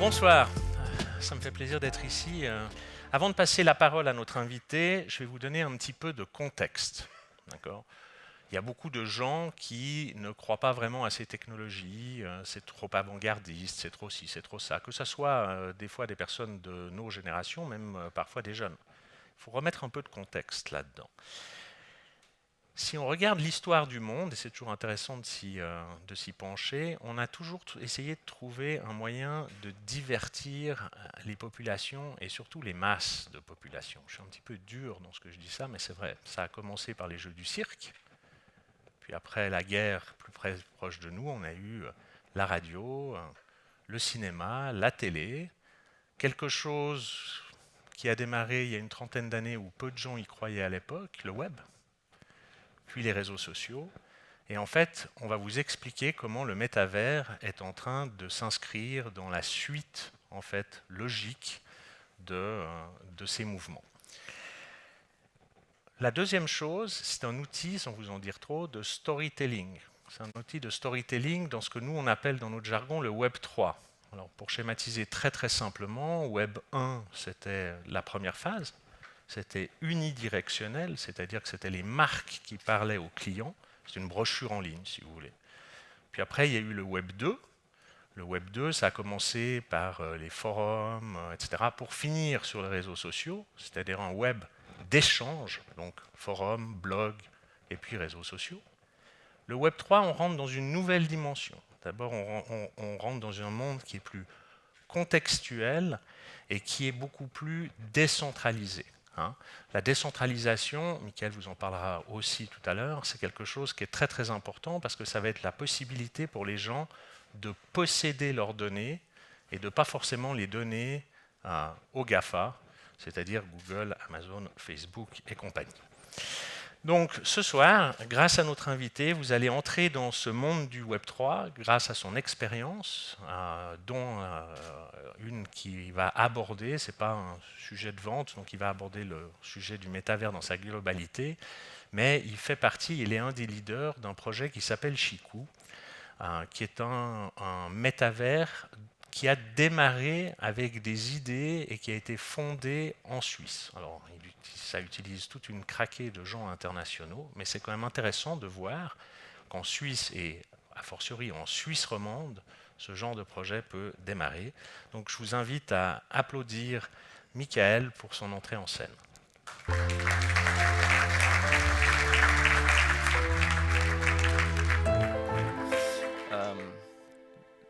Bonsoir, ça me fait plaisir d'être ici. Avant de passer la parole à notre invité, je vais vous donner un petit peu de contexte. D'accord ? Il y a beaucoup de gens qui ne croient pas vraiment à ces technologies, c'est trop avant-gardiste, c'est trop ci, c'est trop ça, que ce soit des fois des personnes de nos générations, même parfois des jeunes. Il faut remettre un peu de contexte là-dedans. Si on regarde l'histoire du monde, et c'est toujours intéressant de s'y pencher, on a toujours essayé de trouver un moyen de divertir les populations et surtout les masses de population. Je suis un petit peu dur dans ce que je dis ça, mais c'est vrai. Ça a commencé par les jeux du cirque, puis après la guerre plus proche de nous, on a eu la radio, le cinéma, la télé, quelque chose qui a démarré il y a une trentaine d'années où peu de gens y croyaient à l'époque, le web, puis les réseaux sociaux. Et en fait, on va vous expliquer comment le métavers est en train de s'inscrire dans la suite en fait, logique de ces mouvements. La deuxième chose, c'est un outil, sans vous en dire trop, de storytelling. C'est un outil de storytelling dans ce que nous on appelle dans notre jargon le Web 3. Alors, pour schématiser très très simplement, Web 1, c'était la première phase. C'était unidirectionnel, c'est-à-dire que c'était les marques qui parlaient aux clients. C'est une brochure en ligne, si vous voulez. Puis après, il y a eu le Web 2. Le Web 2, ça a commencé par les forums, etc., pour finir sur les réseaux sociaux, c'est-à-dire un web d'échange, donc forums, blogs, et puis réseaux sociaux. Le Web 3, on rentre dans une nouvelle dimension. D'abord, on rentre dans un monde qui est plus contextuel et qui est beaucoup plus décentralisé. La décentralisation, Michael vous en parlera aussi tout à l'heure, c'est quelque chose qui est très très important parce que ça va être la possibilité pour les gens de posséder leurs données et de ne pas forcément les donner aux GAFA, c'est-à-dire Google, Amazon, Facebook et compagnie. Donc ce soir, grâce à notre invité, vous allez entrer dans ce monde du Web3 grâce à son expérience, dont une qui va aborder, ce n'est pas un sujet de vente, donc il va aborder le sujet du métavers dans sa globalité, mais il fait partie, il est un des leaders d'un projet qui s'appelle Chiku, qui est un métavers qui a démarré avec des idées et qui a été fondé en Suisse. Alors, ça utilise toute une craquée de gens internationaux, mais c'est quand même intéressant de voir qu'en Suisse et a fortiori en Suisse romande, ce genre de projet peut démarrer. Donc, je vous invite à applaudir Michael pour son entrée en scène.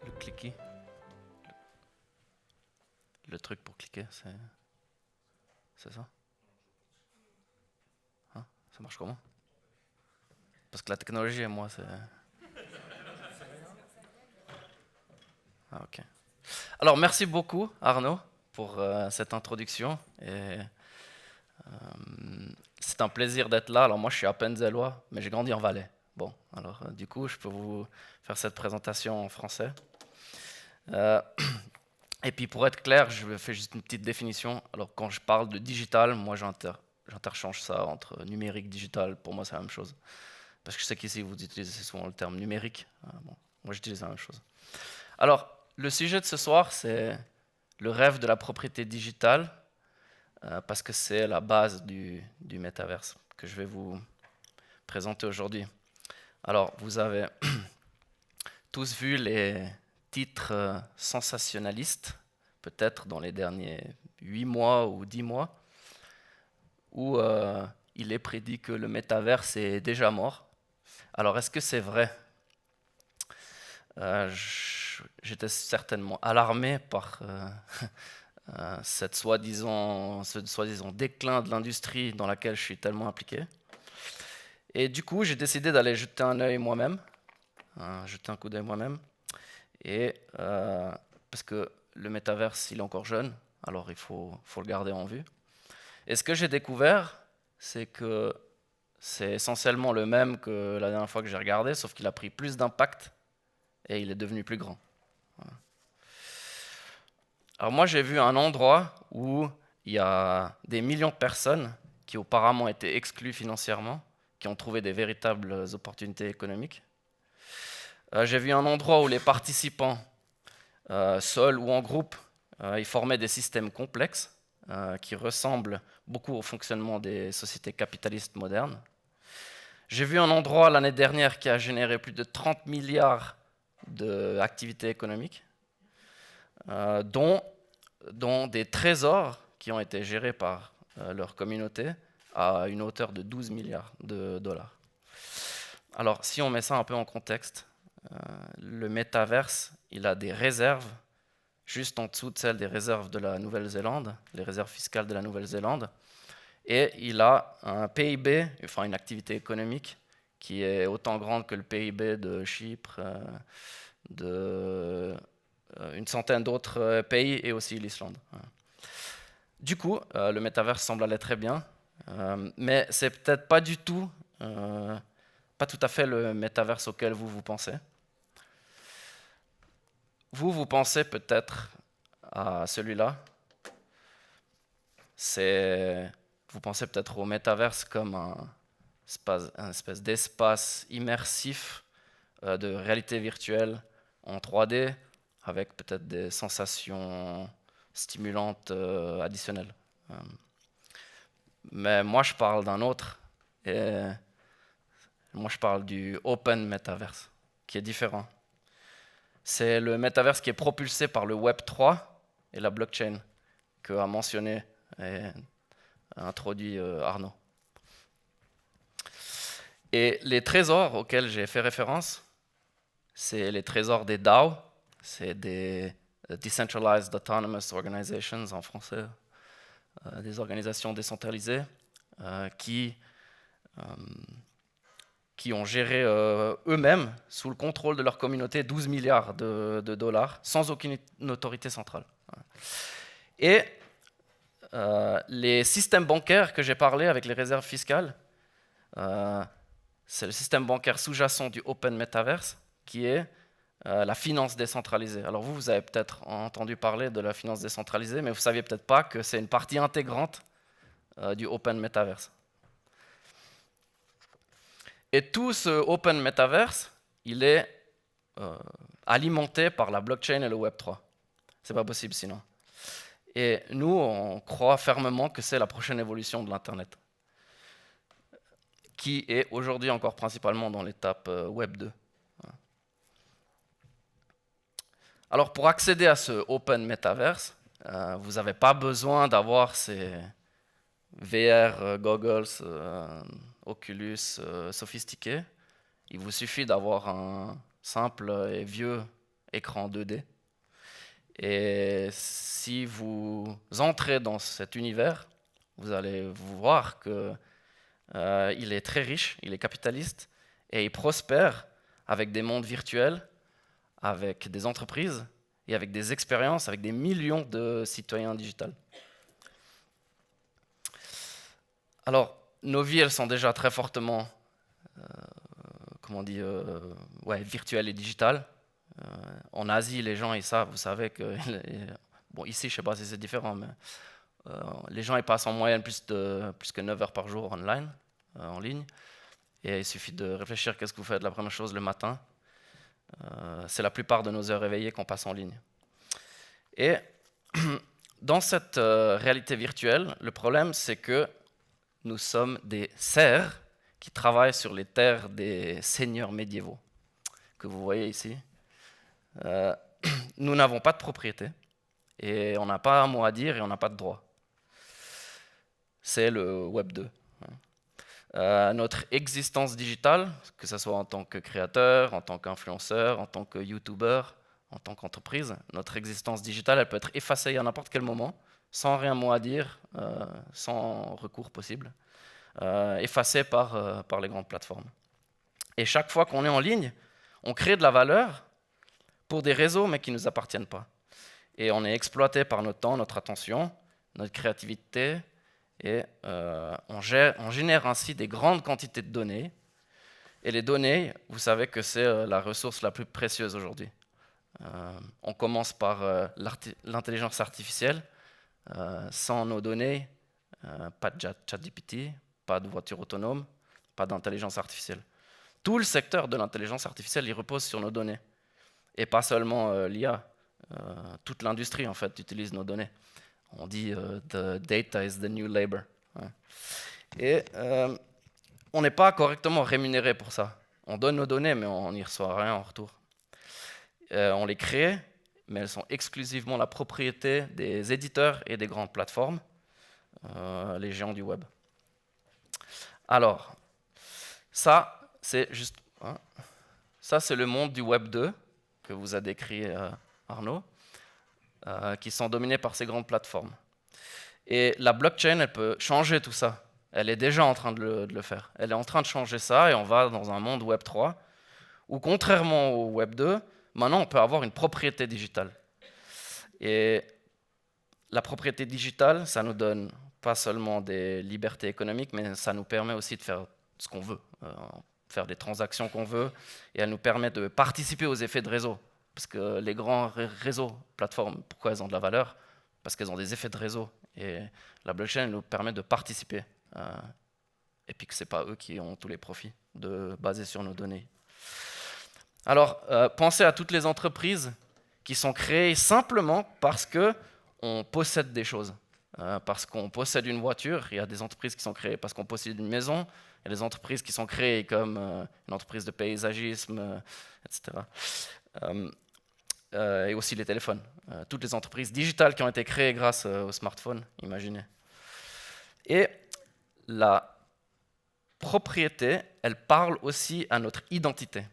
Le cliquer. Le truc pour cliquer, c'est ça? Hein? Ça marche comment? Parce que la technologie et moi, c'est... Ah, ok. Alors, merci beaucoup, Arnaud, pour cette introduction. C'est un plaisir d'être là. Alors, moi, je suis à Penzellois, mais j'ai grandi en Valais. Bon, alors, du coup, je peux vous faire cette présentation en français. Et puis pour être clair, je fais juste une petite définition. Alors quand je parle de digital, moi j'interchange ça entre numérique, digital. Pour moi c'est la même chose. Parce que je sais qu'ici vous utilisez souvent le terme numérique. Bon, moi j'utilise la même chose. Alors le sujet de ce soir c'est le rêve de la propriété digitale. Parce que c'est la base du métaverse que je vais vous présenter aujourd'hui. Alors vous avez tous vu les titres sensationnalistes, peut-être dans les derniers 8 mois ou 10 mois, où il est prédit que le métaverse est déjà mort. Alors, est-ce que c'est vrai? J'étais certainement alarmé par ce soi-disant déclin de l'industrie dans laquelle je suis tellement impliqué. Et du coup, j'ai décidé d'aller jeter un œil moi-même, jeter un coup d'œil moi-même. Et parce que le métaverse, il est encore jeune, alors il faut le garder en vue. Et ce que j'ai découvert, c'est que c'est essentiellement le même que la dernière fois que j'ai regardé, sauf qu'il a pris plus d'impact et il est devenu plus grand. Voilà. Alors moi, j'ai vu un endroit où il y a des millions de personnes qui auparavant étaient exclues financièrement, qui ont trouvé des véritables opportunités économiques. J'ai vu un endroit où les participants seuls ou en groupe, ils formaient des systèmes complexes qui ressemblent beaucoup au fonctionnement des sociétés capitalistes modernes. J'ai vu un endroit l'année dernière qui a généré plus de 30 milliards d'activités économiques, dont des trésors qui ont été gérés par leur communauté à une hauteur de 12 milliards de dollars. Alors, si on met ça un peu en contexte, le métaverse, il a des réserves juste en dessous de celles des réserves de la Nouvelle-Zélande, les réserves fiscales de la Nouvelle-Zélande, et il a un PIB, enfin une activité économique, qui est autant grande que le PIB de Chypre, une centaine d'autres pays et aussi l'Islande. Du coup, le métaverse semble aller très bien, mais c'est peut-être pas du tout, pas tout à fait le métaverse auquel vous pensez. Vous pensez peut-être à celui-là. Vous pensez peut-être au métaverse comme un espèce d'espace immersif de réalité virtuelle en 3D avec peut-être des sensations stimulantes additionnelles. Mais moi, je parle d'un autre. Et moi, je parle du Open Metaverse, qui est différent. C'est le métaverse qui est propulsé par le Web 3 et la blockchain que a mentionné et introduit Arnaud. Et les trésors auxquels j'ai fait référence, c'est les trésors des DAO, c'est des Decentralized Autonomous Organizations en français, des organisations décentralisées qui ont géré eux-mêmes, sous le contrôle de leur communauté, 12 milliards de dollars, sans aucune autorité centrale. Et les systèmes bancaires que j'ai parlé avec les réserves fiscales, c'est le système bancaire sous-jacent du Open Metaverse, qui est la finance décentralisée. Alors vous avez peut-être entendu parler de la finance décentralisée, mais vous ne saviez peut-être pas que c'est une partie intégrante du Open Metaverse. Et tout ce Open Metaverse, il est alimenté par la blockchain et le Web3. C'est pas possible sinon. Et nous, on croit fermement que c'est la prochaine évolution de l'Internet, qui est aujourd'hui encore principalement dans l'étape Web 2. Alors pour accéder à ce Open Metaverse, vous n'avez pas besoin d'avoir ces VR, goggles, Oculus sophistiqués. Il vous suffit d'avoir un simple et vieux écran 2D. Et si vous entrez dans cet univers, vous allez voir qu'il est très riche, il est capitaliste, et il prospère avec des mondes virtuels, avec des entreprises et avec des expériences, avec des millions de citoyens digitaux. Alors, nos vies, elles sont déjà très fortement virtuelles et digitales. En Asie, les gens, ils savent, vous savez que... Bon, ici, je ne sais pas si c'est différent, mais les gens, ils passent en moyenne plus que 9 heures par jour online, en ligne. Et il suffit de réfléchir qu'est-ce que vous faites la première chose le matin. C'est la plupart de nos heures éveillées qu'on passe en ligne. Et dans cette réalité virtuelle, le problème, c'est que nous sommes des serfs qui travaillent sur les terres des seigneurs médiévaux, que vous voyez ici. Nous n'avons pas de propriété, et on n'a pas un mot à dire, et on n'a pas de droit. C'est le Web 2. Notre existence digitale, que ce soit en tant que créateur, en tant qu'influenceur, en tant que youtubeur, en tant qu'entreprise, notre existence digitale, elle peut être effacée à n'importe quel moment, sans rien mot à dire, sans recours possible, effacée par les grandes plateformes. Et chaque fois qu'on est en ligne, on crée de la valeur pour des réseaux, mais qui ne nous appartiennent pas. Et on est exploité par notre temps, notre attention, notre créativité, et on génère ainsi des grandes quantités de données. Et les données, vous savez que c'est la ressource la plus précieuse aujourd'hui. On commence par l'intelligence artificielle. Sans nos données, pas de ChatGPT, pas de voiture autonome, pas d'intelligence artificielle. Tout le secteur de l'intelligence artificielle, il repose sur nos données. Et pas seulement l'IA. toute l'industrie en fait utilise nos données. On dit the data is the new labor. Ouais. Et on n'est pas correctement rémunéré pour ça. On donne nos données, mais on n'y reçoit rien en retour. On les crée, mais elles sont exclusivement la propriété des éditeurs et des grandes plateformes, les géants du web. Alors, ça, c'est juste... Hein, ça, c'est le monde du Web 2 que vous a décrit Arnaud, qui sont dominés par ces grandes plateformes. Et la blockchain, elle peut changer tout ça. Elle est déjà en train de le faire. Elle est en train de changer ça et on va dans un monde Web 3 où, contrairement au Web 2, maintenant on peut avoir une propriété digitale. Et la propriété digitale, ça nous donne pas seulement des libertés économiques, mais ça nous permet aussi de faire ce qu'on veut, faire des transactions qu'on veut, et elle nous permet de participer aux effets de réseau. Parce que les grands réseaux, plateformes, pourquoi elles ont de la valeur? Parce qu'elles ont des effets de réseau. Et la blockchain nous permet de participer. Et puis que ce n'est pas eux qui ont tous les profits basés sur nos données. Alors, pensez à toutes les entreprises qui sont créées simplement parce qu'on possède des choses. Parce qu'on possède une voiture, il y a des entreprises qui sont créées parce qu'on possède une maison, il y a des entreprises qui sont créées comme une entreprise de paysagisme, etc. Et aussi les téléphones. Toutes les entreprises digitales qui ont été créées grâce au smartphone, imaginez. Et la propriété, elle parle aussi à notre identité.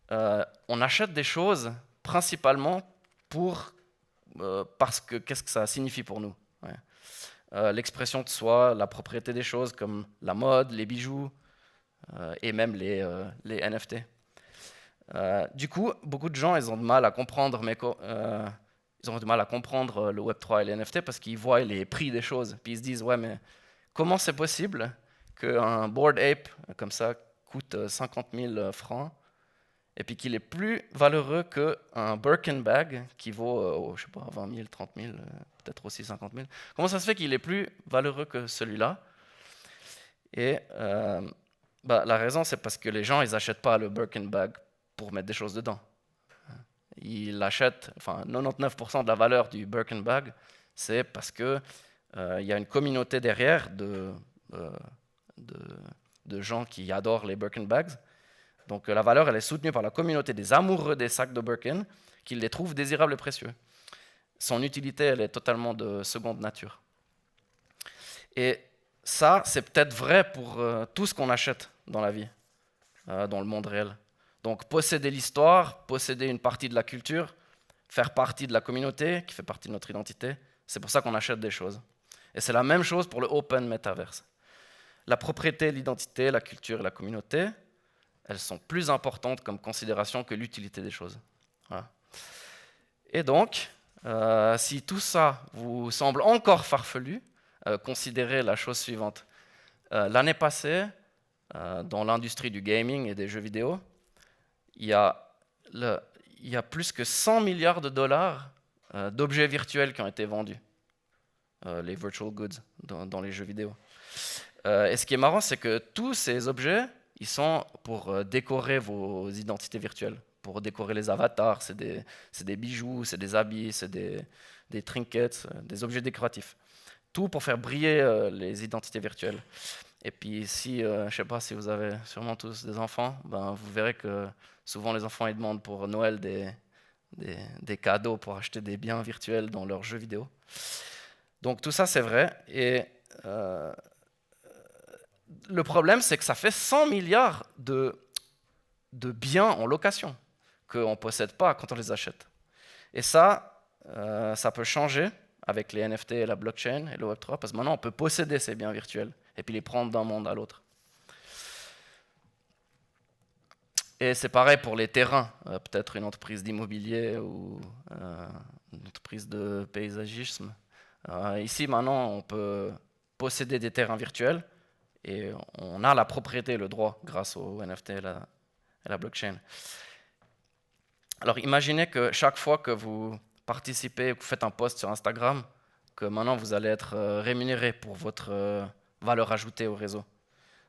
On achète des choses principalement parce que qu'est-ce que ça signifie pour nous. Ouais. L'expression de soi, la propriété des choses comme la mode, les bijoux et même les NFT. Du coup, beaucoup de gens ils ont de mal à comprendre, ils ont du mal à comprendre le Web3 et les NFT parce qu'ils voient les prix des choses. Puis ils se disent, ouais, mais comment c'est possible qu'un Bored Ape comme ça coûte 50 000 francs et puis qu'il est plus valeureux qu'un Birkin bag qui vaut, je sais pas, 20 000, 30 000, peut-être aussi 50 000. Comment ça se fait qu'il est plus valeureux que celui-là? Et la raison, c'est parce que les gens, ils n'achètent pas le Birkin bag pour mettre des choses dedans. Ils l'achètent, enfin 99% de la valeur du Birkin bag, c'est parce que il y a une communauté derrière de gens qui adorent les Birkin bags. Donc la valeur, elle est soutenue par la communauté des amoureux des sacs de Birkin, qui les trouvent désirables et précieux. Son utilité, elle est totalement de seconde nature. Et ça, c'est peut-être vrai pour tout ce qu'on achète dans la vie, dans le monde réel. Donc posséder l'histoire, posséder une partie de la culture, faire partie de la communauté, qui fait partie de notre identité, c'est pour ça qu'on achète des choses. Et c'est la même chose pour le Open Metaverse. La propriété, l'identité, la culture et la communauté, elles sont plus importantes comme considération que l'utilité des choses. Voilà. Et donc, si tout ça vous semble encore farfelu, considérez la chose suivante. L'année passée, dans l'industrie du gaming et des jeux vidéo, il y a plus que 100 milliards de dollars d'objets virtuels qui ont été vendus, les virtual goods, dans les jeux vidéo. Et ce qui est marrant, c'est que tous ces objets, ils sont pour décorer vos identités virtuelles, pour décorer les avatars, c'est des bijoux, c'est des habits, c'est des trinkets, des objets décoratifs. Tout pour faire briller les identités virtuelles. Et puis si, je ne sais pas si vous avez sûrement tous des enfants, vous verrez que souvent les enfants ils demandent pour Noël des cadeaux pour acheter des biens virtuels dans leurs jeux vidéo. Donc tout ça c'est vrai. Et le problème c'est que ça fait 100 milliards de biens en location qu'on ne possède pas quand on les achète. Et ça peut changer avec les NFT et la blockchain et le Web3, parce que maintenant on peut posséder ces biens virtuels et puis les prendre d'un monde à l'autre. Et c'est pareil pour les terrains, peut-être une entreprise d'immobilier ou une entreprise de paysagisme. Ici maintenant on peut posséder des terrains virtuels et on a la propriété, le droit grâce au NFT et la blockchain. Alors imaginez que chaque fois que vous participez, que vous faites un post sur Instagram, que maintenant vous allez être rémunéré pour votre valeur ajoutée au réseau.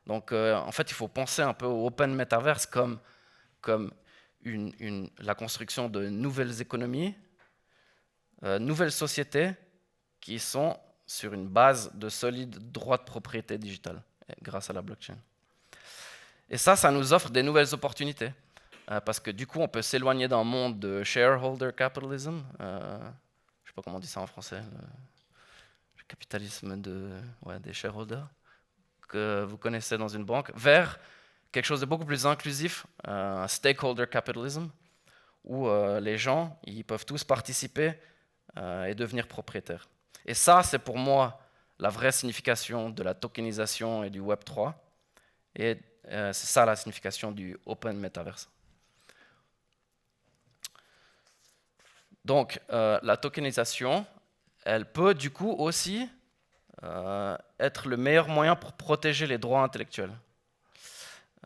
Donc en fait, il faut penser un peu au Open Metaverse comme la construction de nouvelles économies nouvelles sociétés qui sont sur une base de solides droits de propriété digitale grâce à la blockchain. Et ça nous offre des nouvelles opportunités parce que du coup, on peut s'éloigner d'un monde de shareholder capitalism. Je ne sais pas comment on dit ça en français. Le capitalisme des shareholders que vous connaissez dans une banque, vers quelque chose de beaucoup plus inclusif, un stakeholder capitalism, où les gens ils peuvent tous participer et devenir propriétaires. Et ça, c'est pour moi la vraie signification de la tokenisation et du Web3. Et c'est ça la signification du Open Metaverse. Donc, la tokenisation, elle peut du coup aussi être le meilleur moyen pour protéger les droits intellectuels.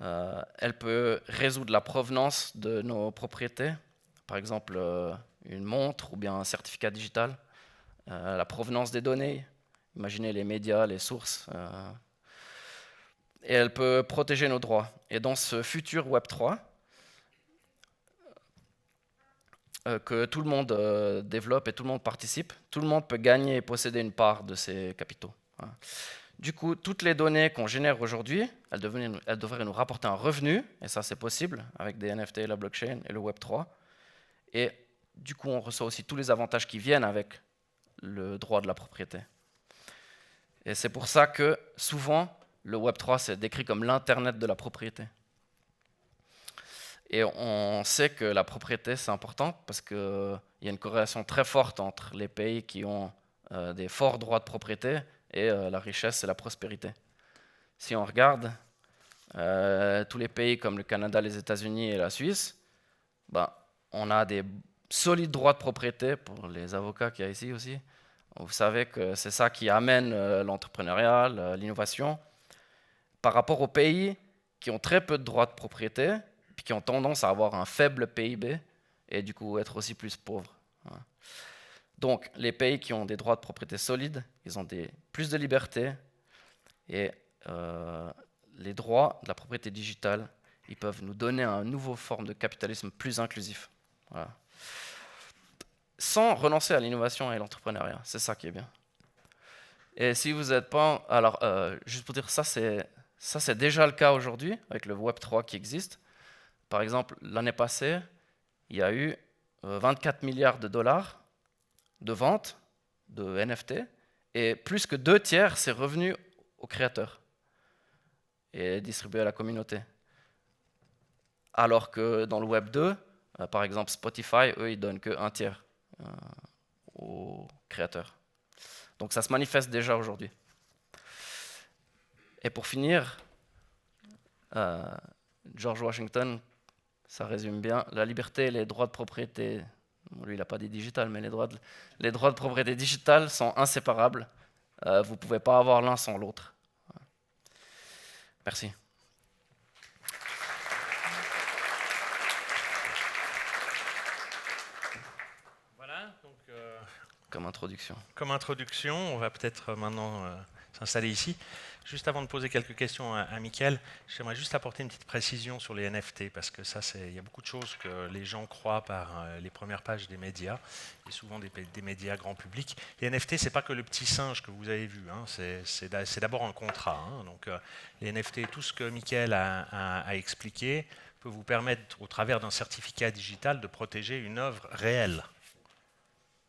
Elle peut résoudre la provenance de nos propriétés, par exemple une montre ou bien un certificat digital, la provenance des données, imaginez les médias, les sources, et elle peut protéger nos droits. Et dans ce futur Web3, que tout le monde développe et tout le monde participe, tout le monde peut gagner et posséder une part de ces capitaux. Du coup, toutes les données qu'on génère aujourd'hui, elles devraient nous rapporter un revenu, et ça c'est possible avec des NFT, la blockchain et le Web3. Et du coup, on reçoit aussi tous les avantages qui viennent avec le droit de la propriété. Et c'est pour ça que souvent, le Web3 c'est décrit comme l'Internet de la propriété. Et on sait que la propriété c'est important parce qu'il y a une corrélation très forte entre les pays qui ont des forts droits de propriété et la richesse et la prospérité. Si on regarde tous les pays comme le Canada, les États-Unis et la Suisse, on a des solides droits de propriété pour les avocats qu'il y a ici aussi. Vous savez que c'est ça qui amène l'entrepreneuriat, l'innovation, par rapport aux pays qui ont très peu de droits de propriété, puis qui ont tendance à avoir un faible PIB et du coup être aussi plus pauvres. Donc les pays qui ont des droits de propriété solides, ils ont plus de liberté et les droits de la propriété digitale, ils peuvent nous donner une nouvelle forme de capitalisme plus inclusif. Voilà. Sans renoncer à l'innovation et l'entrepreneuriat, c'est ça qui est bien. Et si vous n'êtes pas... Alors, juste pour dire, ça c'est déjà le cas aujourd'hui, avec le Web3 qui existe. Par exemple, l'année passée, il y a eu 24 milliards de dollars de ventes de NFT, et plus que 2/3 c'est revenu aux créateurs et distribué à la communauté. Alors que dans le Web 2, par exemple Spotify, eux, ils donnent que 1/3 aux créateurs. Donc ça se manifeste déjà aujourd'hui. Et pour finir, George Washington, ça résume bien, la liberté et les droits de propriété, lui il n'a pas dit digital, mais les droits de propriété digitale sont inséparables. Vous ne pouvez pas avoir l'un sans l'autre. Merci. Voilà, donc, comme introduction. Comme introduction, on va peut-être maintenant s'installer ici. Juste avant de poser quelques questions à Mickaël, j'aimerais juste apporter une petite précision sur les NFT, parce que ça, il y a beaucoup de choses que les gens croient par les premières pages des médias, et souvent des médias grand public. Les NFT, c'est pas que le petit singe que vous avez vu, hein, c'est d'abord un contrat. Hein, donc les NFT, tout ce que Mickaël a expliqué, peut vous permettre, au travers d'un certificat digital, de protéger une œuvre réelle.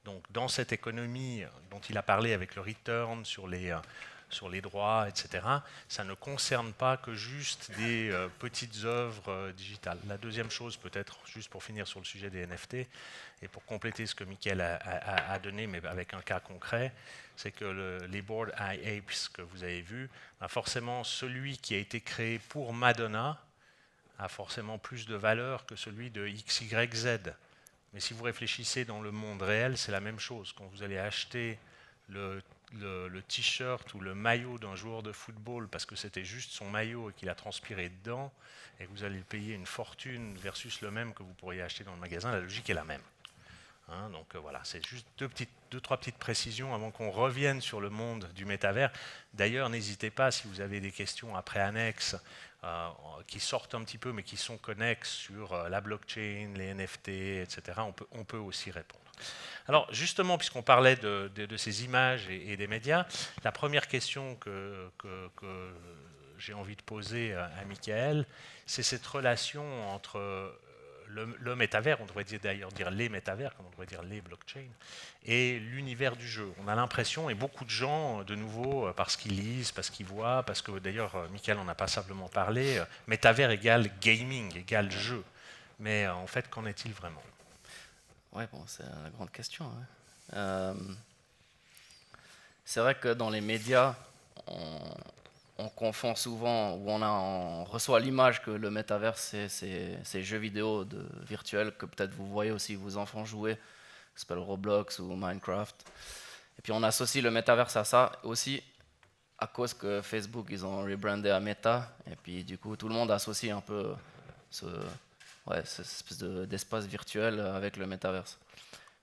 Donc, dans cette économie dont il a parlé avec le return sur les droits, etc., ça ne concerne pas que juste des petites œuvres digitales. La deuxième chose, peut-être, juste pour finir sur le sujet des NFT, et pour compléter ce que Mickaël a donné, mais avec un cas concret, c'est que les Bored Apes que vous avez vus, forcément, celui qui a été créé pour Madonna a forcément plus de valeur que celui de XYZ. Mais si vous réfléchissez dans le monde réel, c'est la même chose. Quand vous allez acheter le t-shirt ou le maillot d'un joueur de football parce que c'était juste son maillot et qu'il a transpiré dedans, et que vous allez payer une fortune versus le même que vous pourriez acheter dans le magasin, la logique est la même. Hein, donc voilà, c'est juste deux, trois petites précisions avant qu'on revienne sur le monde du métavers. D'ailleurs, n'hésitez pas, si vous avez des questions après annexes, qui sortent un petit peu, mais qui sont connexes sur la blockchain, les NFT, etc., on peut aussi répondre. Alors justement, puisqu'on parlait de ces images et des médias, la première question que j'ai envie de poser à Michael, c'est cette relation entre le métavers, on devrait d'ailleurs dire les métavers, comme on devrait dire les blockchains, et l'univers du jeu. On a l'impression, et beaucoup de gens, de nouveau, parce qu'ils lisent, parce qu'ils voient, parce que d'ailleurs, Michael en a passablement parlé, métavers égale gaming, égale jeu. Mais en fait, qu'en est-il vraiment? Ouais, bon, c'est la grande question. Ouais. C'est vrai que dans les médias, on confond souvent, ou on reçoit l'image que le métavers, c'est ces jeux vidéo virtuels que peut-être vous voyez aussi vos enfants jouer, qui s'appellent Roblox ou Minecraft. Et puis on associe le métavers à ça aussi à cause que Facebook, ils ont rebrandé à Meta, et puis du coup tout le monde associe un peu cette espèce d'espace virtuel avec le métavers.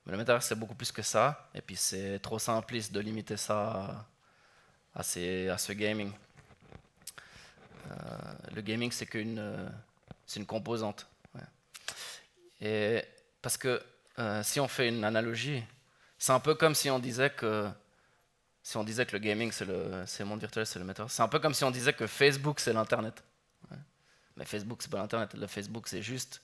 Mais le métavers, c'est beaucoup plus que ça, et puis c'est trop simpliste de limiter ça à ce gaming. Le gaming, c'est une composante. Ouais. Et parce que si on fait une analogie, c'est un peu comme si on disait que le gaming, c'est le monde virtuel, c'est le métavers. C'est un peu comme si on disait que Facebook, c'est l'Internet. Ouais. Mais Facebook, c'est pas l'Internet. Le Facebook, c'est juste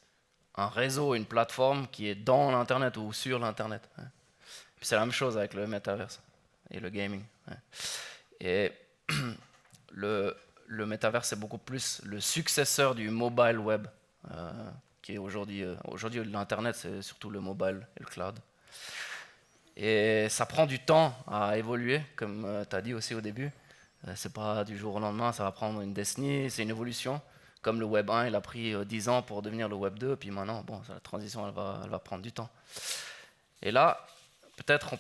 un réseau, une plateforme qui est dans l'Internet ou sur l'Internet. Ouais. Puis c'est la même chose avec le métavers et le gaming. Ouais. Et le métavers, c'est beaucoup plus le successeur du mobile web, qui est aujourd'hui l'Internet, c'est surtout le mobile et le cloud. Et ça prend du temps à évoluer, comme tu as dit aussi au début. C'est pas du jour au lendemain, ça va prendre une décennie, c'est une évolution. Comme le Web 1, il a pris 10 ans pour devenir le Web 2, puis maintenant, bon, la transition, elle va prendre du temps. Et là, peut-être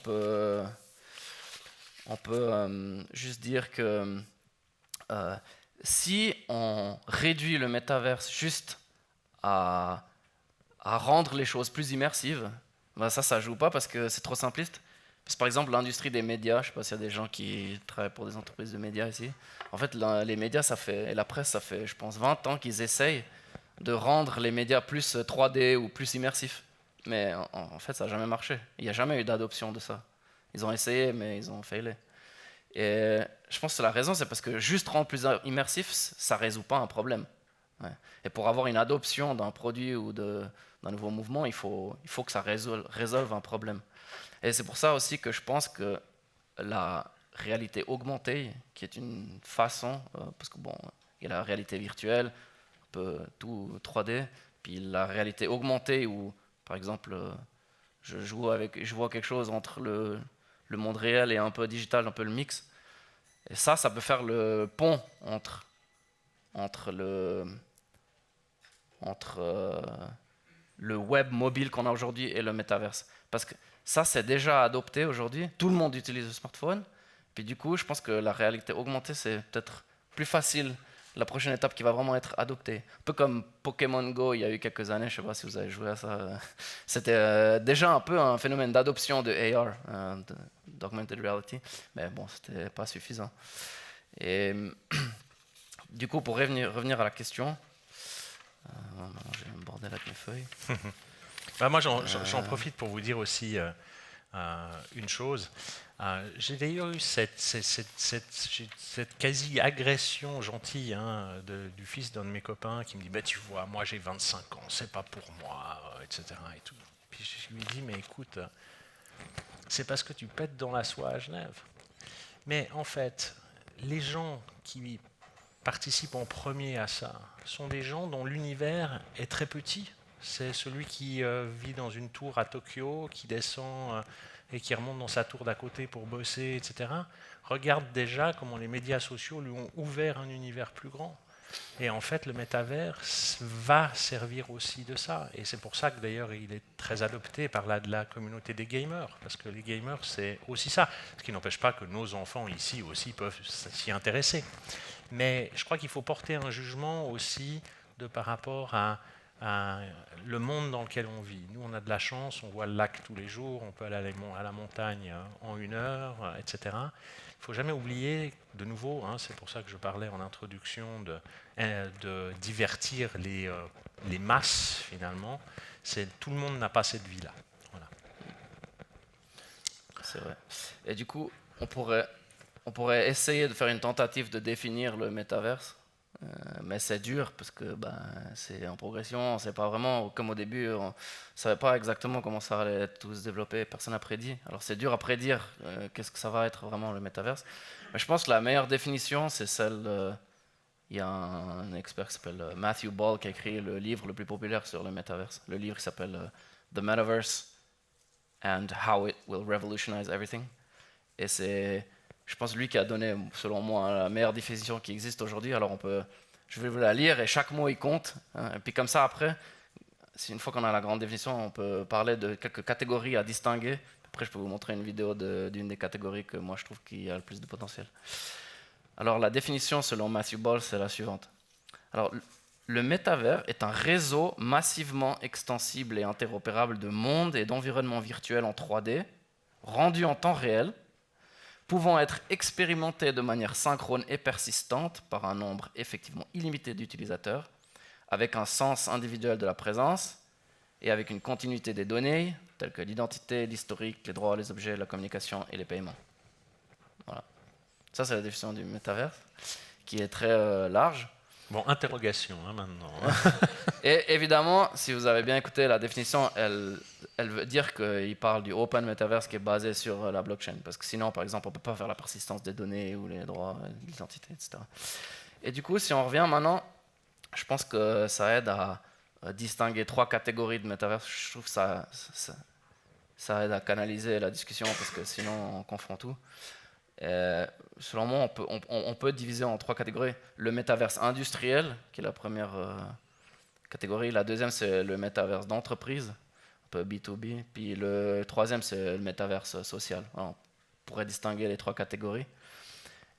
on peut juste dire que si on réduit le métaverse juste à rendre les choses plus immersives, ben ça joue pas parce que c'est trop simpliste. Parce que par exemple, l'industrie des médias, je sais pas s'il y a des gens qui travaillent pour des entreprises de médias ici. En fait, les médias, et la presse, ça fait, je pense, 20 ans qu'ils essayent de rendre les médias plus 3D ou plus immersifs. Mais en fait, ça n'a jamais marché. Il n'y a jamais eu d'adoption de ça. Ils ont essayé, mais ils ont failé. Et je pense que la raison, c'est parce que juste rendre plus immersif, ça ne résout pas un problème. Ouais. Et pour avoir une adoption d'un produit ou d'un nouveau mouvement, il faut que ça résolve un problème. Et c'est pour ça aussi que je pense que la réalité augmentée, qui est une façon, parce que bon, il y a la réalité virtuelle, un peu tout 3D, puis la réalité augmentée où, par exemple, je vois quelque chose entre le monde réel et un peu digital, un peu le mix. Et ça peut faire le pont entre le web mobile qu'on a aujourd'hui et le métaverse. Parce que ça, c'est déjà adopté aujourd'hui. Tout le monde utilise le smartphone. Puis du coup, je pense que la réalité augmentée, c'est peut-être plus facile. La prochaine étape qui va vraiment être adoptée. Un peu comme Pokémon Go, il y a eu quelques années, je ne sais pas si vous avez joué à ça. C'était déjà un peu un phénomène d'adoption de AR, d'Augmented Reality. Mais bon, ce n'était pas suffisant. Et du coup, pour revenir à la question, j'ai un bordel avec mes feuilles. Bah moi, j'en profite pour vous dire aussi une chose. J'ai d'ailleurs eu cette quasi-agression gentille du fils d'un de mes copains qui me dit bah, tu vois, moi j'ai 25 ans, c'est pas pour moi, etc. Et tout. Puis je lui dis mais écoute, c'est parce que tu pètes dans la soie à Genève. Mais en fait, les gens qui participent en premier à ça sont des gens dont l'univers est très petit. C'est celui qui vit dans une tour à Tokyo, qui descend et qui remonte dans sa tour d'à côté pour bosser, etc. Regarde déjà comment les médias sociaux lui ont ouvert un univers plus grand. Et en fait, le métavers va servir aussi de ça. Et c'est pour ça que d'ailleurs, il est très adopté par la communauté des gamers. Parce que les gamers, c'est aussi ça. Ce qui n'empêche pas que nos enfants ici aussi peuvent s'y intéresser. Mais je crois qu'il faut porter un jugement aussi par rapport à le monde dans lequel on vit. Nous, on a de la chance, on voit le lac tous les jours, on peut aller à la montagne en 1 heure, etc. Il ne faut jamais oublier, de nouveau, c'est pour ça que je parlais en introduction de divertir les masses, finalement. Tout le monde n'a pas cette vie-là. Voilà. C'est vrai. Et du coup, on pourrait essayer de faire une tentative de définir le métaverse. Mais c'est dur parce que c'est en progression, c'est pas vraiment comme au début, on savait pas exactement comment ça allait tout se développer, personne n'a prédit. Alors c'est dur à prédire qu'est-ce que ça va être vraiment le métaverse. Mais je pense que la meilleure définition, c'est celle. Il y a un expert qui s'appelle Matthew Ball qui a écrit le livre le plus populaire sur le métaverse. Le livre qui s'appelle The Metaverse and How It Will Revolutionize Everything. Et c'est, je pense, lui qui a donné, selon moi, la meilleure définition qui existe aujourd'hui. Alors je vais vous la lire et chaque mot il compte. Et puis comme ça, après, une fois qu'on a la grande définition, on peut parler de quelques catégories à distinguer. Après, je peux vous montrer une vidéo d'une des catégories que moi je trouve qui a le plus de potentiel. Alors la définition selon Matthew Ball, c'est la suivante. Alors, le métavers est un réseau massivement extensible et interopérable de mondes et d'environnements virtuels en 3D, rendus en temps réel, pouvant être expérimentés de manière synchrone et persistante par un nombre effectivement illimité d'utilisateurs, avec un sens individuel de la présence et avec une continuité des données, telles que l'identité, l'historique, les droits, les objets, la communication et les paiements. Voilà. Ça, c'est la définition du métaverse, qui est très large. Bon, interrogation maintenant. Et évidemment, si vous avez bien écouté la définition, elle veut dire qu'il parle du open metaverse qui est basé sur la blockchain. Parce que sinon, par exemple, on ne peut pas faire la persistance des données ou les droits, l'identité, etc. Et du coup, si on revient maintenant, je pense que ça aide à distinguer 3 catégories de metaverse. Je trouve que ça aide à canaliser la discussion parce que sinon, on confond tout. Selon moi, on peut diviser en 3 catégories. Le métaverse industriel, qui est la première catégorie. La deuxième, c'est le métaverse d'entreprise, un peu B2B. Puis le troisième, c'est le métaverse social. Alors, on pourrait distinguer les 3 catégories.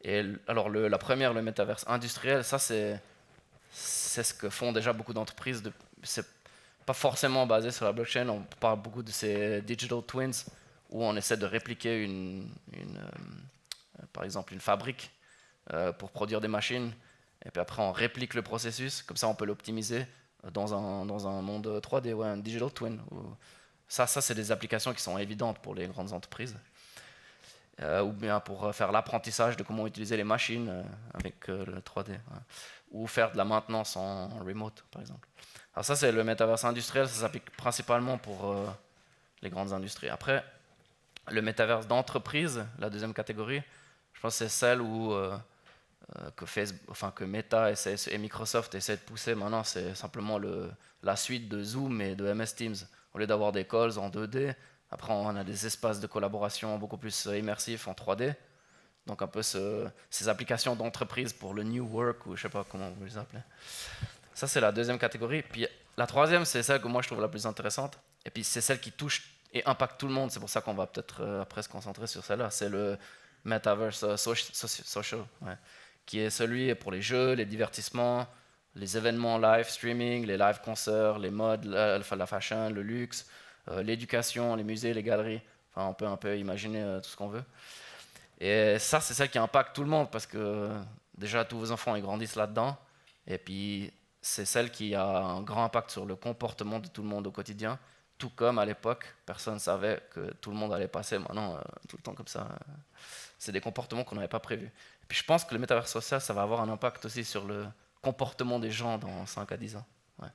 Et alors, la première, le métaverse industriel, ça, c'est ce que font déjà beaucoup d'entreprises. C'est pas forcément basé sur la blockchain. On parle beaucoup de ces digital twins, où on essaie de répliquer par exemple une fabrique pour produire des machines, et puis après on réplique le processus, comme ça on peut l'optimiser dans un monde 3D, ouais, un digital twin. Ça c'est des applications qui sont évidentes pour les grandes entreprises. Ou bien pour faire l'apprentissage de comment utiliser les machines avec le 3D, ouais. Ou faire de la maintenance en remote, par exemple. Alors ça c'est le métaverse industriel, ça s'applique principalement pour les grandes industries. Après, le métaverse d'entreprise, la deuxième catégorie, je pense que c'est celle où que Meta et Microsoft essaient de pousser. Maintenant, c'est simplement la suite de Zoom et de MS Teams. Au lieu d'avoir des calls en 2D, après on a des espaces de collaboration beaucoup plus immersifs en 3D. Donc un peu ces applications d'entreprise pour le New Work, ou je ne sais pas comment vous les appelez. Ça, c'est la deuxième catégorie. Puis la troisième, c'est celle que moi je trouve la plus intéressante. Et puis c'est celle qui touche et impacte tout le monde. C'est pour ça qu'on va peut-être après se concentrer sur celle-là. C'est le Metaverse social, ouais, qui est celui pour les jeux, les divertissements, les événements live streaming, les live concerts, les modes, la fashion, le luxe, l'éducation, les musées, les galeries. Enfin, on peut un peu imaginer tout ce qu'on veut. Et ça, c'est celle qui impacte tout le monde parce que déjà tous vos enfants ils grandissent là-dedans. Et puis c'est celle qui a un grand impact sur le comportement de tout le monde au quotidien. Tout comme à l'époque, personne ne savait que tout le monde allait passer maintenant tout le temps comme ça. C'est des comportements qu'on n'avait pas prévus. Et puis je pense que le métavers social, ça va avoir un impact aussi sur le comportement des gens dans 5 à 10 ans. Ouais.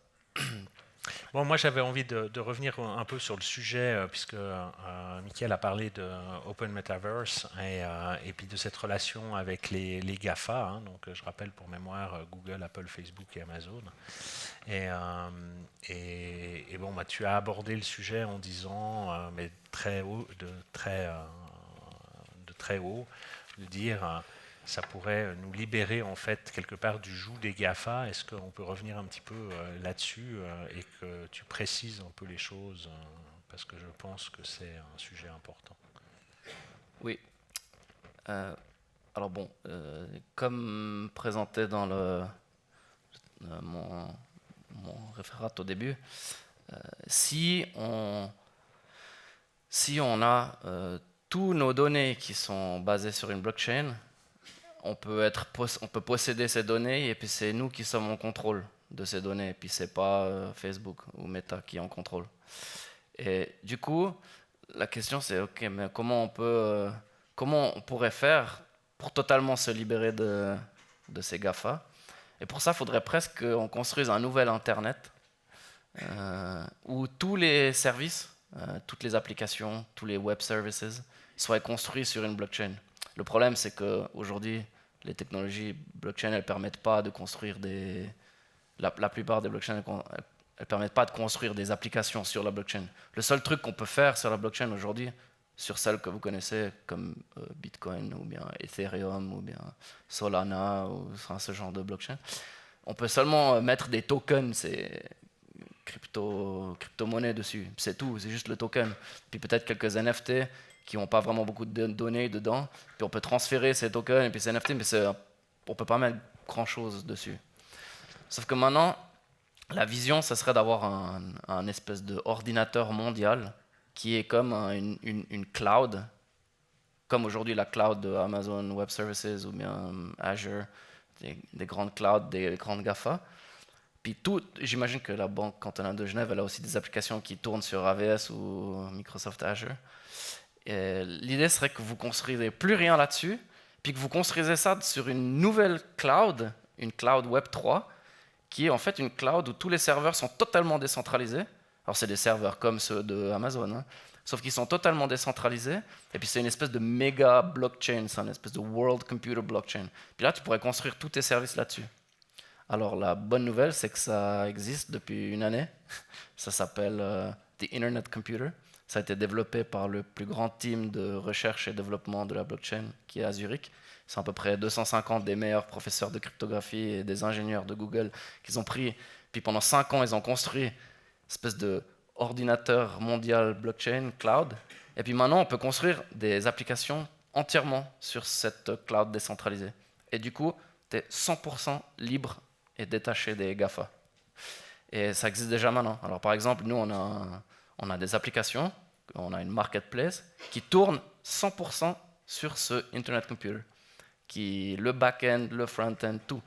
Bon, moi j'avais envie de revenir un peu sur le sujet, puisque Mickaël a parlé de Open Metaverse et puis de cette relation avec les GAFA. Donc je rappelle pour mémoire Google, Apple, Facebook et Amazon. Et bon, tu as abordé le sujet en disant, mais très haut, de très haut, de dire ça pourrait nous libérer en fait quelque part du joug des GAFA. Est-ce qu'on peut revenir un petit peu là-dessus et que tu précises un peu les choses parce que je pense que c'est un sujet important. Oui. Alors bon, comme présenté dans mon référent au début, si on a tous nos données qui sont basées sur une blockchain, on peut posséder ces données et puis c'est nous qui sommes en contrôle de ces données et puis c'est pas Facebook ou Meta qui est en contrôle. Et du coup, la question c'est ok, mais comment on pourrait faire pour totalement se libérer de ces GAFA? Et pour ça, il faudrait presque qu'on construise un nouvel Internet où tous les services, toutes les applications, tous les web services soient construits sur une blockchain. Le problème, c'est qu'aujourd'hui, les technologies blockchain, elles ne permettent pas de construire la plupart des blockchains, elles permettent pas de construire des applications sur la blockchain. Le seul truc qu'on peut faire sur la blockchain aujourd'hui, sur celles que vous connaissez comme Bitcoin ou bien Ethereum ou bien Solana ou ce genre de blockchain, on peut seulement mettre des tokens, c'est crypto-monnaies dessus. C'est tout, c'est juste le token. Puis peut-être quelques NFT qui n'ont pas vraiment beaucoup de données dedans. Puis on peut transférer ces tokens et puis ces NFT, mais on ne peut pas mettre grand-chose dessus. Sauf que maintenant, la vision, ce serait d'avoir un espèce d'ordinateur mondial qui est comme une cloud, comme aujourd'hui la cloud de Amazon Web Services ou bien Azure, des grandes clouds, des grandes GAFA. Puis j'imagine que la Banque cantonale de Genève, elle a aussi des applications qui tournent sur AWS ou Microsoft Azure. L'idée serait que vous ne construisez plus rien là-dessus, puis que vous construisez ça sur une nouvelle cloud, une cloud Web 3, qui est en fait une cloud où tous les serveurs sont totalement décentralisés. Alors c'est des serveurs comme ceux de Amazon, hein, sauf qu'ils sont totalement décentralisés, et puis c'est une espèce de méga blockchain, c'est une espèce de world computer blockchain. Puis là, tu pourrais construire tous tes services là-dessus. Alors la bonne nouvelle, c'est que ça existe depuis une année. Ça s'appelle The Internet Computer. Ça a été développé par le plus grand team de recherche et développement de la blockchain qui est à Zurich. C'est à peu près 250 des meilleurs professeurs de cryptographie et des ingénieurs de Google qu'ils ont pris. Puis pendant 5 ans, ils ont construit une espèce d'ordinateur mondial blockchain, cloud. Et puis maintenant, on peut construire des applications entièrement sur cette cloud décentralisée. Et du coup, tu es 100% libre et détaché des GAFA. Et ça existe déjà maintenant. Alors par exemple, nous, on a des applications, on a une marketplace qui tourne 100% sur ce Internet Computer. Le back-end, le front-end, tout.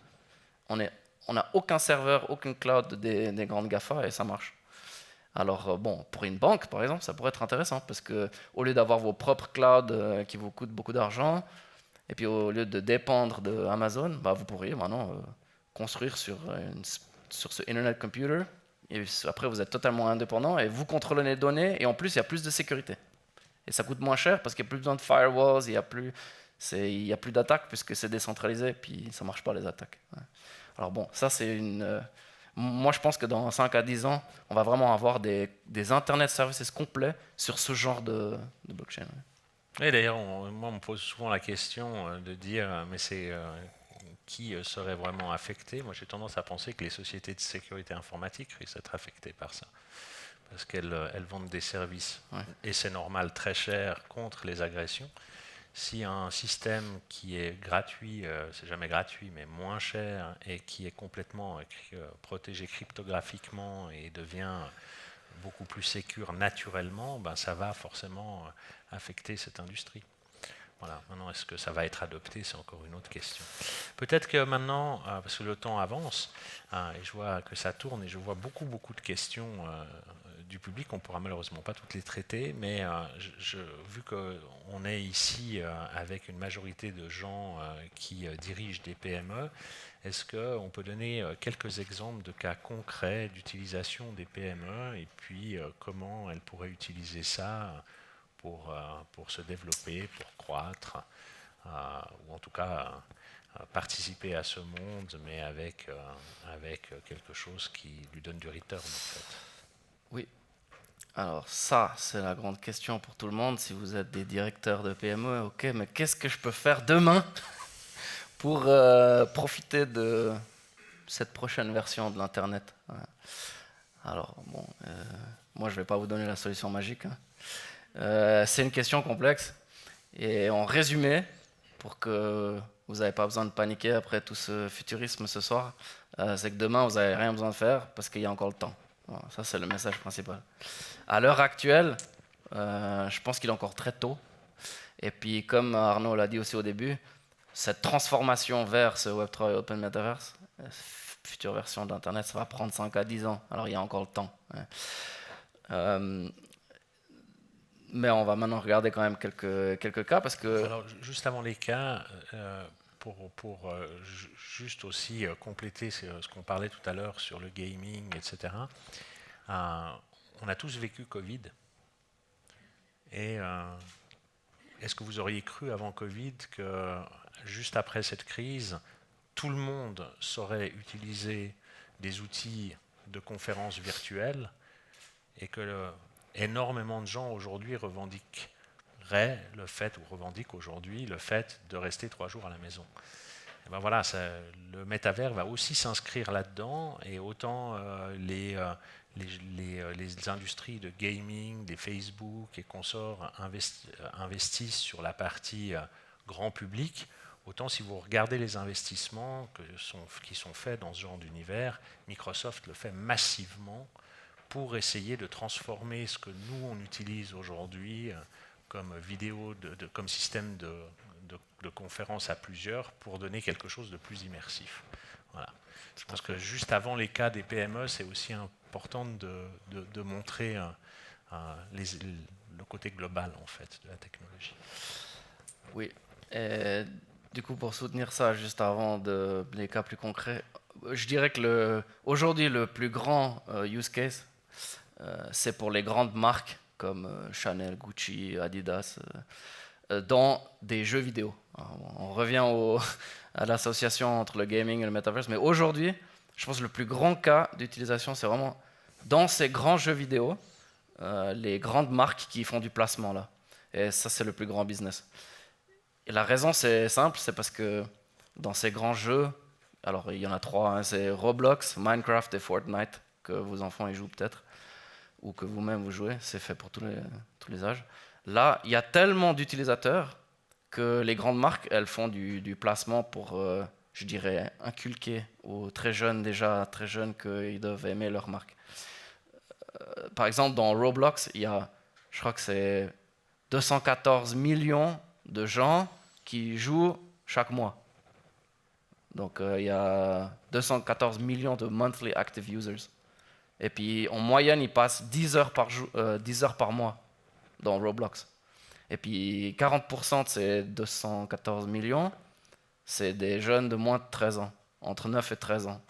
On n'a aucun serveur, aucune cloud des grandes GAFA et ça marche. Alors bon, pour une banque, par exemple, ça pourrait être intéressant parce qu'au lieu d'avoir vos propres clouds qui vous coûtent beaucoup d'argent, et puis au lieu de dépendre d'Amazon, vous pourriez maintenant construire sur ce Internet Computer. Et après, vous êtes totalement indépendant et vous contrôlez les données. Et en plus, il y a plus de sécurité. Et ça coûte moins cher parce qu'il n'y a plus besoin de firewalls, il n'y a plus d'attaques puisque c'est décentralisé. Puis ça ne marche pas les attaques. Ouais. Alors bon, ça c'est moi, je pense que dans 5 à 10 ans, on va vraiment avoir des Internet Services complets sur ce genre de blockchain. Et d'ailleurs, moi, on me pose souvent la question de dire, mais c'est qui serait vraiment affecté? Moi, j'ai tendance à penser que les sociétés de sécurité informatique risquent d'être affectées par ça. Parce qu'elles vendent des services, et c'est normal, très chers contre les agressions. Si un système qui est gratuit, c'est jamais gratuit, mais moins cher, et qui est complètement protégé cryptographiquement et devient beaucoup plus sécure naturellement, ça va forcément affecter cette industrie. Voilà. Maintenant, est-ce que ça va être adopté? C'est encore une autre question. Peut-être que maintenant, parce que le temps avance, et je vois que ça tourne, et je vois beaucoup de questions du public, on ne pourra malheureusement pas toutes les traiter, mais vu qu'on est ici avec une majorité de gens qui dirigent des PME, est-ce qu'on peut donner quelques exemples de cas concrets d'utilisation des PME et puis comment elles pourraient utiliser ça pour se développer, pour croître, ou en tout cas participer à ce monde, mais avec quelque chose qui lui donne du return en fait. Oui. Alors ça, c'est la grande question pour tout le monde. Si vous êtes des directeurs de PME, ok, mais qu'est-ce que je peux faire demain pour profiter de cette prochaine version de l'Internet? Alors bon, moi je ne vais pas vous donner la solution magique. C'est une question complexe. Et en résumé, pour que vous n'avez pas besoin de paniquer après tout ce futurisme ce soir. C'est que demain, vous n'avez rien besoin de faire parce qu'il y a encore le temps. Voilà, ça, c'est le message principal. À l'heure actuelle, je pense qu'il est encore très tôt. Et puis, comme Arnaud l'a dit aussi au début, cette transformation vers ce Web3 et Open Metaverse, future version d'Internet, ça va prendre 5 à 10 ans. Alors, il y a encore le temps. Mais on va maintenant regarder quand même quelques cas parce que... Alors, juste avant les cas, pour juste aussi compléter ce qu'on parlait tout à l'heure sur le gaming, etc., on a tous vécu Covid. Et est-ce que vous auriez cru avant Covid que juste après cette crise, tout le monde saurait utiliser des outils de conférences virtuelles et que énormément de gens aujourd'hui revendiquent aujourd'hui le fait de rester 3 jours à la maison. Et ben voilà, le métavers va aussi s'inscrire là-dedans et autant les industries de gaming, des Facebook et consorts investissent sur la partie grand public, autant si vous regardez les investissements qui sont faits dans ce genre d'univers, Microsoft le fait massivement pour essayer de transformer ce que nous on utilise aujourd'hui comme comme système de conférence à plusieurs pour donner quelque chose de plus immersif. Voilà. Je pense que juste avant les cas des PME, c'est aussi important de montrer le côté global en fait de la technologie. Oui. Et du coup, pour soutenir ça, juste avant les cas plus concrets, je dirais que aujourd'hui le plus grand use case, c'est pour les grandes marques comme Chanel, Gucci, Adidas, dans des jeux vidéo. Alors, on revient à l'association entre le gaming et le metaverse, mais aujourd'hui, je pense que le plus grand cas d'utilisation, c'est vraiment dans ces grands jeux vidéo, les grandes marques qui font du placement là. Et ça, c'est le plus grand business. Et la raison, c'est simple, c'est parce que dans ces grands jeux, alors il y en a 3, hein, c'est Roblox, Minecraft et Fortnite, que vos enfants y jouent peut-être, ou que vous-même vous jouez, c'est fait pour tous les âges. Là, il y a tellement d'utilisateurs que les grandes marques, elles font du placement pour, je dirais, inculquer aux très jeunes, déjà très jeunes, qu'ils doivent aimer leur marque. Par exemple, dans Roblox, il y a, je crois que c'est 214 millions de gens qui jouent chaque mois. Donc, il y a 214 millions de monthly active users. Et puis, en moyenne, ils passent 10 heures par mois dans Roblox. Et puis, 40% de ces 214 millions, c'est des jeunes de moins de 13 ans, entre 9 et 13 ans.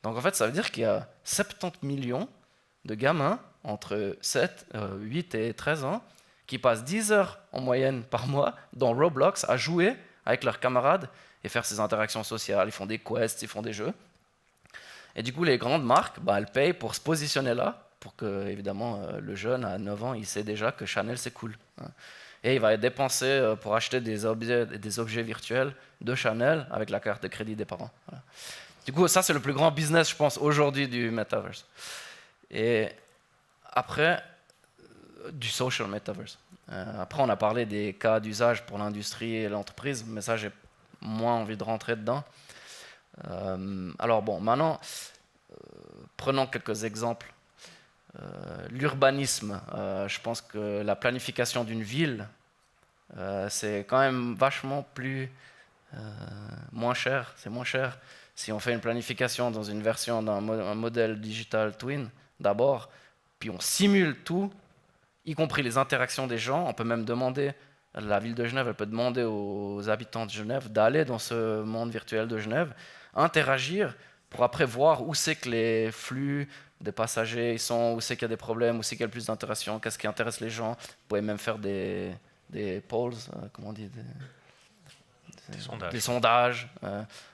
Donc, en fait, ça veut dire qu'il y a 70 millions de gamins entre 8 et 13 ans qui passent 10 heures en moyenne par mois dans Roblox à jouer avec leurs camarades et faire ces interactions sociales. Ils font des quests, ils font des jeux. Et du coup, les grandes marques, elles payent pour se positionner là, pour que, évidemment, le jeune à 9 ans, il sait déjà que Chanel, c'est cool. Et il va dépenser pour acheter des objets virtuels de Chanel avec la carte de crédit des parents. Voilà. Du coup, ça, c'est le plus grand business, je pense, aujourd'hui du Metaverse. Et après, du social Metaverse. Après, on a parlé des cas d'usage pour l'industrie et l'entreprise, mais ça, j'ai moins envie de rentrer dedans. Alors bon, maintenant, prenons quelques exemples. L'urbanisme, je pense que la planification d'une ville, c'est quand même vachement moins cher. C'est moins cher si on fait une planification dans une version d'un modèle digital twin d'abord, puis on simule tout, y compris les interactions des gens. On peut même demander, la ville de Genève, elle peut demander aux habitants de Genève d'aller dans ce monde virtuel de Genève, interagir pour après voir où c'est que les flux des passagers ils sont, où c'est qu'il y a des problèmes, où c'est qu'il y a le plus d'interactions, qu'est-ce qui intéresse les gens. Vous pouvez même faire des polls, comment on dit, des sondages.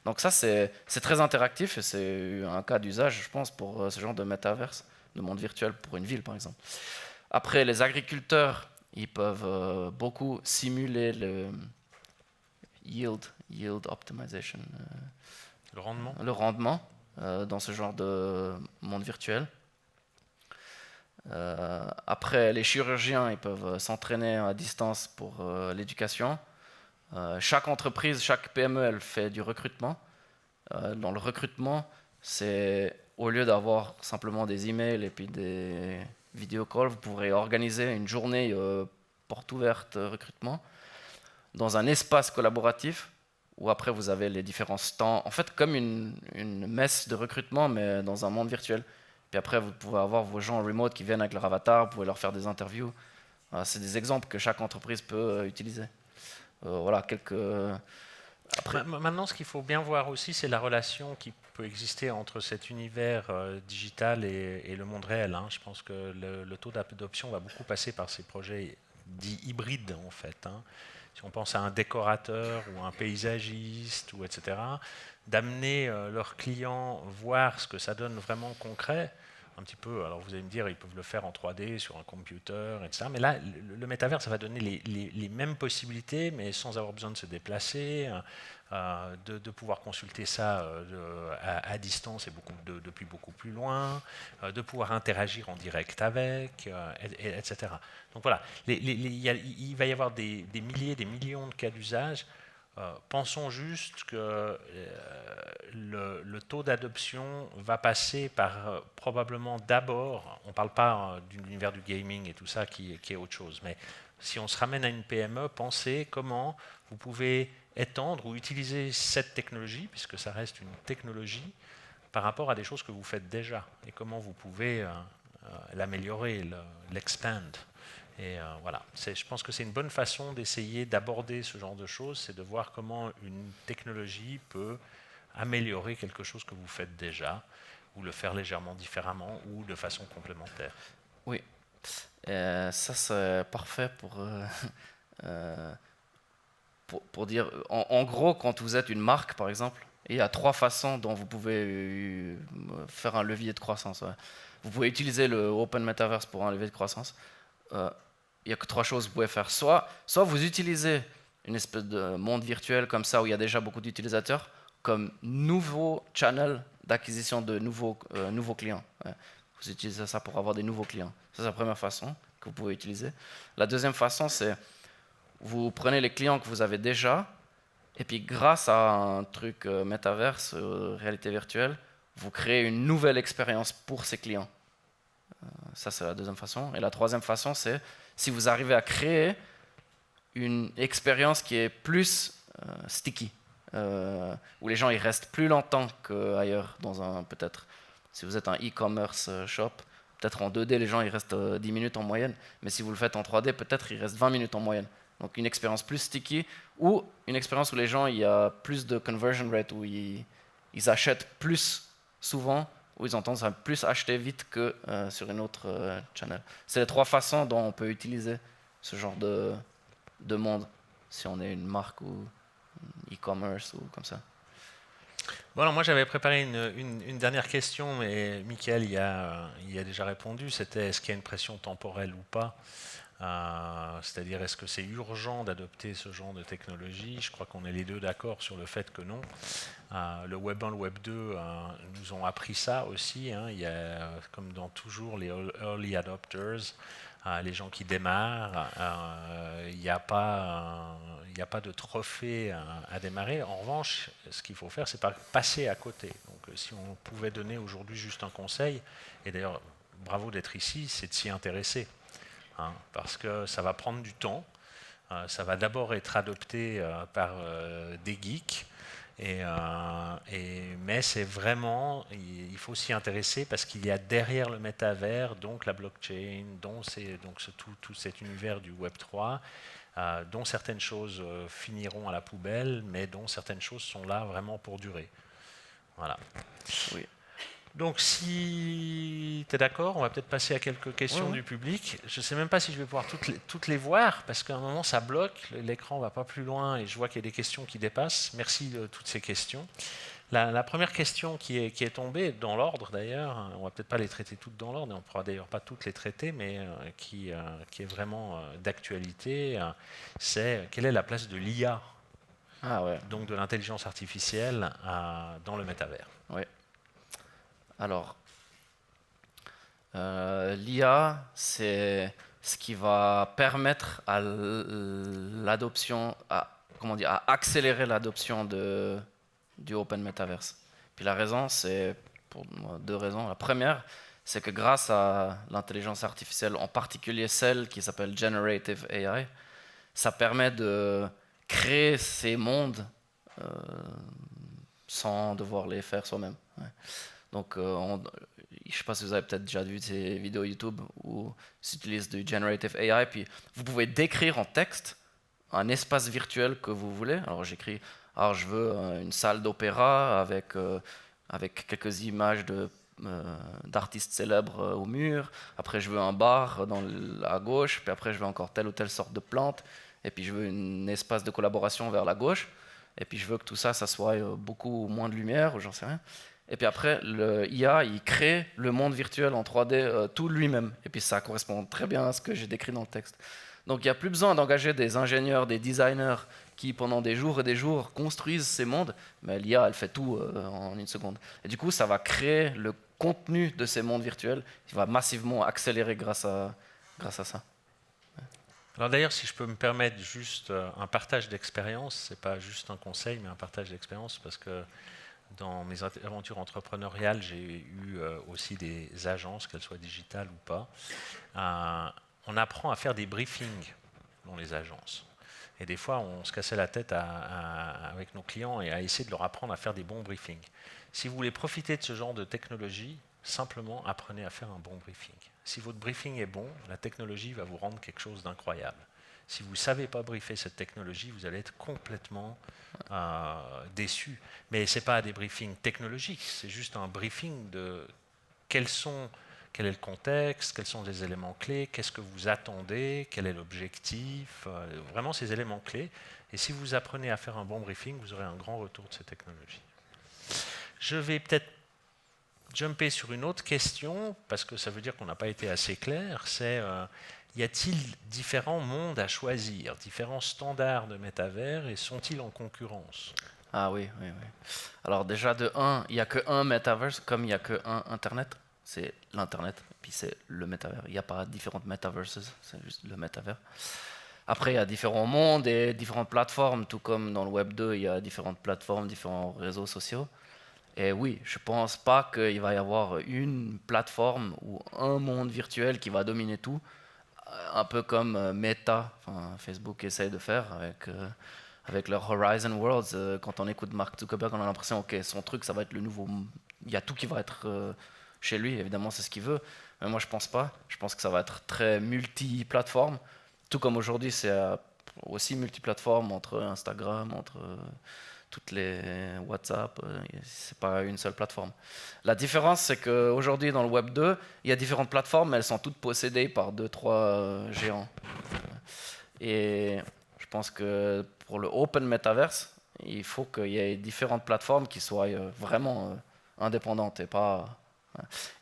Donc ça, c'est très interactif et c'est un cas d'usage, je pense, pour ce genre de métaverse, de monde virtuel pour une ville, par exemple. Après, les agriculteurs, ils peuvent beaucoup simuler le yield optimization, le rendement dans ce genre de monde virtuel. Après, les chirurgiens, ils peuvent s'entraîner à distance pour l'éducation. Chaque entreprise, chaque PME, elle fait du recrutement. Dans le recrutement, c'est au lieu d'avoir simplement des emails et puis des vidéo calls, vous pourrez organiser une journée porte ouverte recrutement dans un espace collaboratif où après vous avez les différents stands, en fait comme une messe de recrutement mais dans un monde virtuel. Puis après vous pouvez avoir vos gens en remote qui viennent avec leur avatar, vous pouvez leur faire des interviews. C'est des exemples que chaque entreprise peut utiliser. Voilà, quelques... Après, Maintenant, ce qu'il faut bien voir aussi, c'est la relation qui peut exister entre cet univers digital et le monde réel, hein. Je pense que le taux d'adoption va beaucoup passer par ces projets dits hybrides, en fait, hein. Si on pense à un décorateur ou un paysagiste, ou etc., d'amener leurs clients voir ce que ça donne vraiment concret, un petit peu, alors vous allez me dire, ils peuvent le faire en 3D sur un computer, etc. Mais là, le métavers, ça va donner les mêmes possibilités, mais sans avoir besoin de se déplacer, de pouvoir consulter ça à distance et depuis beaucoup plus loin, de pouvoir interagir en direct avec, etc. Donc voilà, il va y avoir des milliers, des millions de cas d'usage. Pensons juste que le taux d'adoption va passer par probablement d'abord, on ne parle pas de l'univers du gaming et tout ça qui est autre chose, mais si on se ramène à une PME, pensez comment vous pouvez étendre ou utiliser cette technologie, puisque ça reste une technologie, par rapport à des choses que vous faites déjà, et comment vous pouvez l'améliorer, l'expand. Et voilà, je pense que c'est une bonne façon d'essayer d'aborder ce genre de choses, c'est de voir comment une technologie peut améliorer quelque chose que vous faites déjà, ou le faire légèrement différemment, ou de façon complémentaire. oui, ça c'est parfait euh, pour dire, en gros, quand vous êtes une marque, par exemple, il y a 3 façons dont vous pouvez faire un levier de croissance. Ouais. Vous pouvez utiliser le Open Metaverse pour un levier de croissance. Il n'y a que 3 choses que vous pouvez faire. Soit vous utilisez une espèce de monde virtuel comme ça, où il y a déjà beaucoup d'utilisateurs, comme nouveau channel d'acquisition de nouveaux clients. Ouais. Vous utilisez ça pour avoir des nouveaux clients. Ça, c'est la première façon que vous pouvez utiliser. La deuxième façon, c'est vous prenez les clients que vous avez déjà, et puis grâce à un truc métaverse, réalité virtuelle, vous créez une nouvelle expérience pour ces clients. Ça, c'est la deuxième façon. Et la troisième façon, c'est si vous arrivez à créer une expérience qui est plus sticky, où les gens ils restent plus longtemps qu'ailleurs, peut-être, si vous êtes un e-commerce shop, peut-être en 2D, les gens ils restent 10 minutes en moyenne, mais si vous le faites en 3D, peut-être ils restent 20 minutes en moyenne. Donc une expérience plus sticky, ou une expérience où les gens, il y a plus de conversion rate, où ils achètent plus souvent, où ils ont tendance à plus acheter vite que sur une autre channel. C'est les 3 façons dont on peut utiliser ce genre de monde, si on est une marque ou e-commerce ou comme ça. Bon, alors moi j'avais préparé une dernière question, mais Michael y a déjà répondu. C'était est-ce qu'il y a une pression temporelle ou pas? C'est-à-dire est-ce que c'est urgent d'adopter ce genre de technologie? Je crois qu'on est les deux d'accord sur le fait que non. Le Web 1, le Web 2 nous ont appris ça aussi, hein. Il y a, comme dans toujours, les early adopters, les gens qui démarrent. Il n'y a pas de trophée à démarrer. En revanche, ce qu'il faut faire, c'est pas passer à côté. Donc, si on pouvait donner aujourd'hui juste un conseil, et d'ailleurs, bravo d'être ici, c'est de s'y intéresser, hein, parce que ça va prendre du temps. Ça va d'abord être adopté par des geeks. Mais c'est vraiment, il faut s'y intéresser parce qu'il y a derrière le métavers, donc la blockchain, donc tout cet univers du Web 3, dont certaines choses finiront à la poubelle, mais dont certaines choses sont là vraiment pour durer. Voilà. Oui. Donc si tu es d'accord, on va peut-être passer à quelques questions du public. Je ne sais même pas si je vais pouvoir toutes les voir, parce qu'à un moment ça bloque, l'écran ne va pas plus loin et je vois qu'il y a des questions qui dépassent. Merci de toutes ces questions. La première question qui est tombée, dans l'ordre d'ailleurs, on ne va peut-être pas les traiter toutes dans l'ordre, et on ne pourra d'ailleurs pas toutes les traiter, mais qui est vraiment d'actualité, c'est quelle est la place de l'IA, Ouais. donc de l'intelligence artificielle, dans le métavers. Ouais. Alors, l'IA, c'est ce qui va permettre à l'adoption, comment dire, à accélérer l'adoption du Open Metaverse. Puis la raison, c'est pour moi, 2 raisons. La première, c'est que grâce à l'intelligence artificielle, en particulier celle qui s'appelle Generative AI, ça permet de créer ces mondes sans devoir les faire soi-même. Ouais. Donc, je ne sais pas si vous avez peut-être déjà vu ces vidéos YouTube où s'utilise du Generative AI, puis vous pouvez décrire en texte un espace virtuel que vous voulez. Alors j'écris, alors je veux une salle d'opéra avec quelques images d'artistes célèbres au mur. Après je veux un bar à gauche, puis après je veux encore telle ou telle sorte de plante, et puis je veux un espace de collaboration vers la gauche, et puis je veux que tout ça, ça soit beaucoup moins de lumière, ou j'en sais rien. Et puis après, le IA, il crée le monde virtuel en 3D tout lui-même. Et puis ça correspond très bien à ce que j'ai décrit dans le texte. Donc il n'y a plus besoin d'engager des ingénieurs, des designers qui pendant des jours et des jours construisent ces mondes, mais l'IA elle fait tout en une seconde. Et du coup ça va créer le contenu de ces mondes virtuels, qui va massivement accélérer grâce à ça. Alors d'ailleurs, si je peux me permettre juste un partage d'expérience, c'est pas juste un conseil, mais un partage d'expérience, parce que dans mes aventures entrepreneuriales, j'ai eu aussi des agences, qu'elles soient digitales ou pas. On apprend à faire des briefings dans les agences. Et des fois, on se cassait la tête avec nos clients et à essayer de leur apprendre à faire des bons briefings. Si vous voulez profiter de ce genre de technologie, simplement apprenez à faire un bon briefing. Si votre briefing est bon, la technologie va vous rendre quelque chose d'incroyable. Si vous ne savez pas briefer cette technologie, vous allez être complètement déçu. Mais ce n'est pas des briefings technologiques, c'est juste un briefing de quel est le contexte, quels sont les éléments clés, qu'est-ce que vous attendez, quel est l'objectif, vraiment ces éléments clés. Et si vous apprenez à faire un bon briefing, vous aurez un grand retour de ces technologies. Je vais peut-être jumper sur une autre question, parce que ça veut dire qu'on n'a pas été assez clair, c'est y a-t-il différents mondes à choisir, différents standards de métavers, et sont-ils en concurrence? Ah oui. Alors déjà de 1, il n'y a qu'un metaverse, comme il n'y a qu'un Internet, c'est l'Internet, puis c'est le métavers. Il n'y a pas différentes metaverses, c'est juste le métavers. Après, il y a différents mondes et différentes plateformes, tout comme dans le Web 2, il y a différentes plateformes, différents réseaux sociaux. Et oui, je ne pense pas qu'il va y avoir une plateforme ou un monde virtuel qui va dominer tout, un peu comme Meta, enfin, Facebook essaye de faire avec leur Horizon Worlds. Quand on écoute Mark Zuckerberg, on a l'impression que son truc, ça va être le nouveau. Il y a tout qui va être chez lui, évidemment, c'est ce qu'il veut. Mais moi, je pense pas. Je pense que ça va être très multi-plateforme. Tout comme aujourd'hui, c'est aussi multi-plateforme entre Instagram, entre toutes les WhatsApp. C'est pas une seule plateforme. La différence, c'est qu'aujourd'hui, dans le Web 2, il y a différentes plateformes, mais elles sont toutes possédées par 2-3 géants. Et je pense que pour le Open Metaverse, il faut qu'il y ait différentes plateformes qui soient vraiment indépendantes et pas.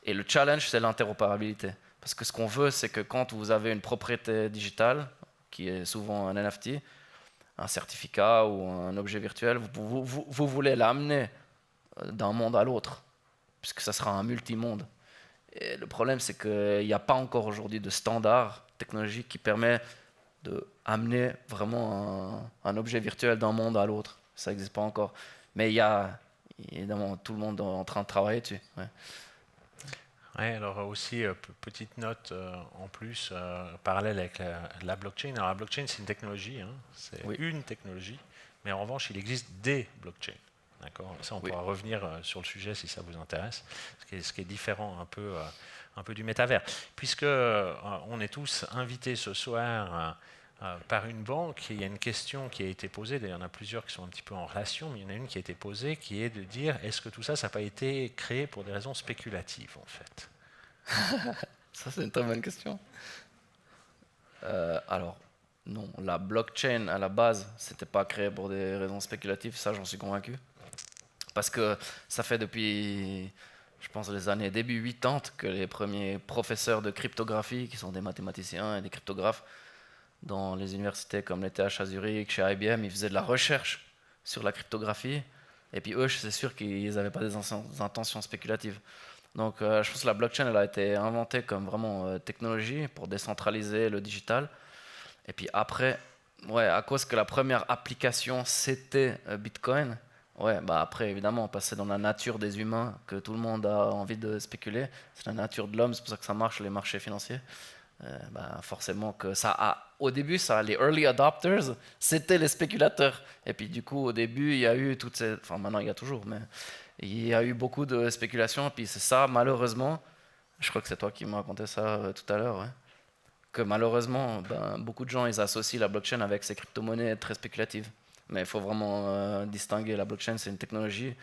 Et le challenge, c'est l'interopérabilité. Parce que ce qu'on veut, c'est que quand vous avez une propriété digitale, qui est souvent un NFT, un certificat ou un objet virtuel, vous voulez l'amener d'un monde à l'autre, puisque ça sera un multimonde. Et le problème, c'est qu'il n'y a pas encore aujourd'hui de standard technologique qui permet d'amener vraiment un objet virtuel d'un monde à l'autre. Ça n'existe pas encore. Mais il y a évidemment tout le monde est en train de travailler dessus. Ouais. Ouais, alors aussi, petite note en plus, parallèle avec la blockchain. Alors la blockchain, c'est une technologie, hein, c'est une technologie, mais en revanche, il existe des blockchains. D'accord. Ça, on pourra revenir sur le sujet si ça vous intéresse, ce qui est différent un peu du métavers. Puisque on est tous invités ce soir par une banque, il y a une question qui a été posée, d'ailleurs il y en a plusieurs qui sont un petit peu en relation, mais il y en a une qui a été posée, qui est de dire, est-ce que tout ça, ça n'a pas été créé pour des raisons spéculatives, en fait? Ça, c'est une très bonne question. Alors, non, la blockchain, à la base, c'était pas créé pour des raisons spéculatives, ça, j'en suis convaincu. Parce que ça fait depuis, je pense, les années début 80 que les premiers professeurs de cryptographie, qui sont des mathématiciens et des cryptographes, dans les universités comme l'ETH à Zurich, chez IBM, ils faisaient de la recherche sur la cryptographie. Et puis eux, c'est sûr qu'ils n'avaient pas des intentions spéculatives. Donc je pense que la blockchain, elle a été inventée comme vraiment technologie pour décentraliser le digital. Et puis après, Ouais, à cause que la première application c'était Bitcoin. Ouais, bah après évidemment, parce que c'est dans la nature des humains que tout le monde a envie de spéculer. C'est la nature de l'homme, c'est pour ça que ça marche les marchés financiers. Bah forcément que ça a, au début, les early adopters, c'était les spéculateurs. Et puis du coup, au début, il y a eu toutes ces, enfin maintenant il y a toujours, mais il y a eu beaucoup de spéculation. Et puis c'est ça, malheureusement, je crois que c'est toi qui m'as raconté ça tout à l'heure, ouais, que malheureusement, ben, beaucoup de gens ils associent la blockchain avec ces crypto-monnaies très spéculatives. Mais il faut vraiment distinguer. La blockchain, c'est une technologie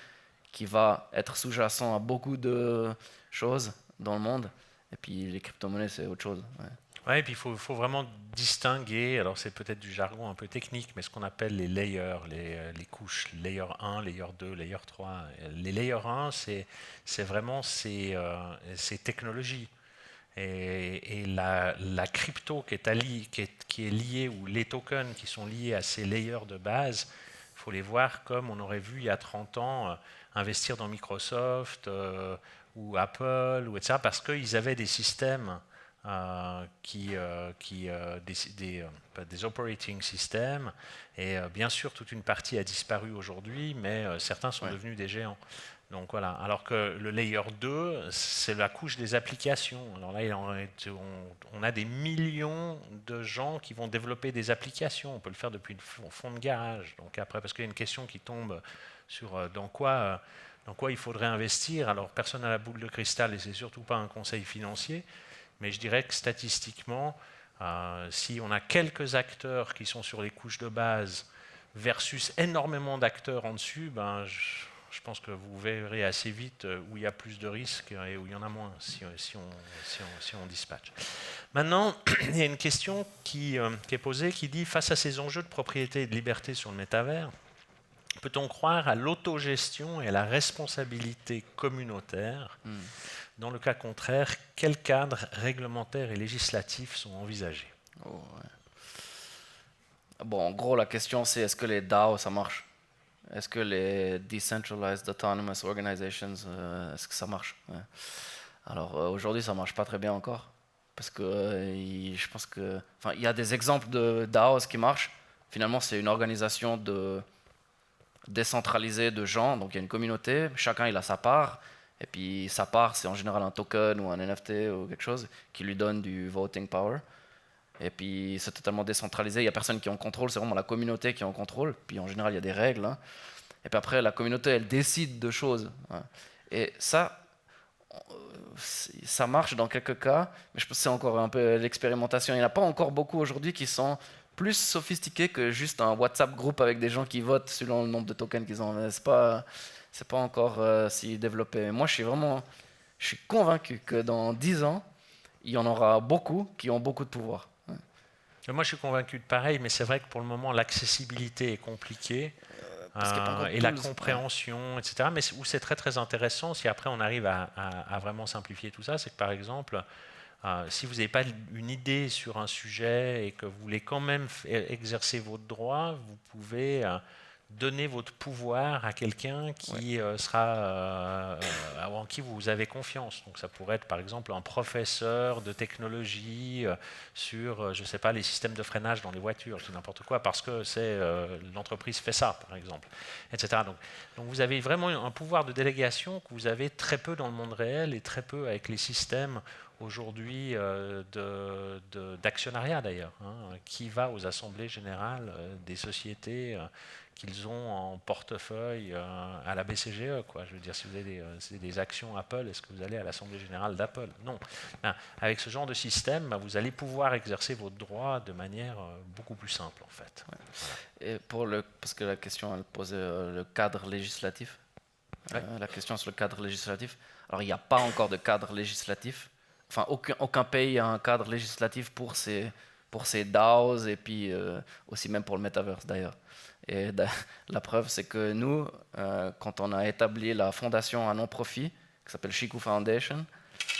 qui va être sous-jacent à beaucoup de choses dans le monde. Et puis les crypto-monnaies, c'est autre chose. Ouais. Ouais, et puis faut vraiment distinguer, alors c'est peut-être du jargon un peu technique, mais ce qu'on appelle les layers, les couches, layer 1, layer 2, layer 3. Les layer 1, c'est vraiment ces technologies. Et la crypto qui est liée, ou les tokens qui sont liés à ces layers de base, il faut les voir comme on aurait vu il y a 30 ans investir dans Microsoft ou Apple, ou etc., parce qu'ils avaient des systèmes des operating systems, et bien sûr toute une partie a disparu aujourd'hui, mais certains sont devenus des géants. Donc voilà. Alors que le layer 2, c'est la couche des applications. Alors là, on a des millions de gens qui vont développer des applications. On peut le faire depuis le fond de garage. Donc après, parce qu'il y a une question qui tombe sur dans quoi il faudrait investir. Alors personne n'a la boule de cristal et c'est surtout pas un conseil financier. Mais je dirais que statistiquement, si on a quelques acteurs qui sont sur les couches de base versus énormément d'acteurs en dessus, ben, je pense que vous verrez assez vite où il y a plus de risques et où il y en a moins si on dispatche. Maintenant, il y a une question qui est posée qui dit, face à ces enjeux de propriété et de liberté sur le métavers, peut-on croire à l'autogestion et à la responsabilité communautaire? Dans le cas contraire, quels cadres réglementaires et législatifs sont envisagés? Oh, ouais. Bon, en gros, la question c'est est-ce que les DAO ça marche? Est-ce que les Decentralized Autonomous Organizations, est-ce que ça marche? Ouais. Alors aujourd'hui, ça marche pas très bien encore. Parce que je pense que. Enfin, il y a des exemples de DAOs qui marchent. Finalement, c'est une organisation décentralisée de gens. Donc il y a une communauté, chacun il a sa part. Et puis sa part, c'est en général un token ou un NFT ou quelque chose qui lui donne du voting power. Et puis c'est totalement décentralisé, il n'y a personne qui est en contrôle, c'est vraiment la communauté qui est en contrôle. Puis en général, il y a des règles. Hein. Et puis après, la communauté, elle décide de choses. Hein. Et ça marche dans quelques cas, mais je pense que c'est encore un peu l'expérimentation. Il n'y en a pas encore beaucoup aujourd'hui qui sont plus sophistiqués que juste un WhatsApp groupe avec des gens qui votent selon le nombre de tokens qu'ils ont. C'est pas encore si développé. Moi, je suis convaincu que dans 10 ans, il y en aura beaucoup qui ont beaucoup de pouvoir. Moi, je suis convaincu de pareil, mais c'est vrai que pour le moment, l'accessibilité est compliquée. Et la compréhension, etc. Mais où c'est très très intéressant, si après on arrive à vraiment simplifier tout ça, c'est que par exemple, si vous n'avez pas une idée sur un sujet et que vous voulez quand même exercer votre droit, vous pouvez donner votre pouvoir à quelqu'un qui en qui vous avez confiance. Donc ça pourrait être par exemple un professeur de technologie sur, je ne sais pas, les systèmes de freinage dans les voitures, tout n'importe quoi, parce que l'entreprise fait ça, par exemple, etc. Donc vous avez vraiment un pouvoir de délégation que vous avez très peu dans le monde réel et très peu avec les systèmes aujourd'hui d'actionnariat d'ailleurs, hein, qui va aux assemblées générales des sociétés qu'ils ont en portefeuille à la BCGE, quoi. Je veux dire, si vous avez des actions Apple, est-ce que vous allez à l'Assemblée générale d'Apple? Non. Avec ce genre de système, vous allez pouvoir exercer votre droit de manière beaucoup plus simple, en fait. Ouais. Et parce que la question, elle posait le cadre législatif. Ouais. La question sur le cadre législatif. Alors, il n'y a pas encore de cadre législatif. Enfin, aucun pays a un cadre législatif pour ses DAOs et puis aussi même pour le metaverse d'ailleurs. Et la preuve, c'est que nous, quand on a établi la fondation à non-profit, qui s'appelle Shiku Foundation,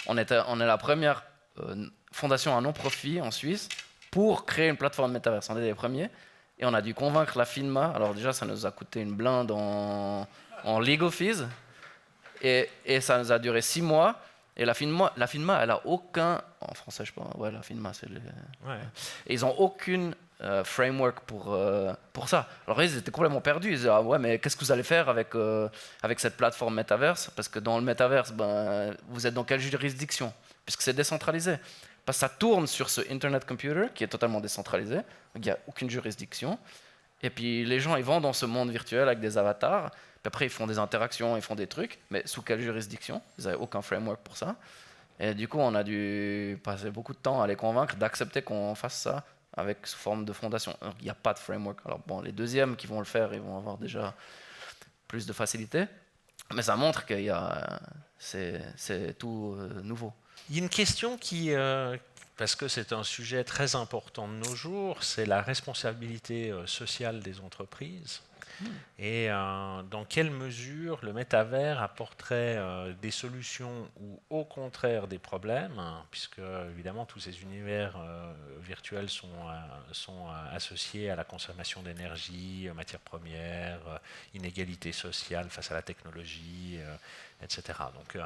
on est la première fondation à non-profit en Suisse pour créer une plateforme metaverse. On est les premiers. Et on a dû convaincre la FINMA. Alors déjà, ça nous a coûté une blinde en legal fees. Et ça nous a duré 6 mois. Et la FINMA, elle a aucun... En français, je sais pas. Ouais, la FINMA, c'est... Ouais. Et ils n'ont aucune framework pour ça. Alors ils étaient complètement perdus. Ils disaient ah ouais, mais qu'est-ce que vous allez faire avec cette plateforme Metaverse? Parce que dans le Metaverse, ben, vous êtes dans quelle juridiction? Puisque c'est décentralisé. Parce que ça tourne sur ce Internet Computer qui est totalement décentralisé. Donc il n'y a aucune juridiction. Et puis les gens ils vont dans ce monde virtuel avec des avatars. Puis après ils font des interactions, ils font des trucs. Mais sous quelle juridiction? Ils n'avaient aucun framework pour ça. Et du coup on a dû passer beaucoup de temps à les convaincre d'accepter qu'on fasse ça avec sous forme de fondation. Il n'y a pas de framework. Alors bon, les deuxièmes qui vont le faire, ils vont avoir déjà plus de facilité. Mais ça montre que c'est tout nouveau. Il y a une question parce que c'est un sujet très important de nos jours, c'est la responsabilité sociale des entreprises. Et dans quelle mesure le métavers apporterait des solutions ou au contraire des problèmes, hein, puisque évidemment tous ces univers virtuels sont associés à la consommation d'énergie, matières premières, inégalités sociales face à la technologie, etc. Donc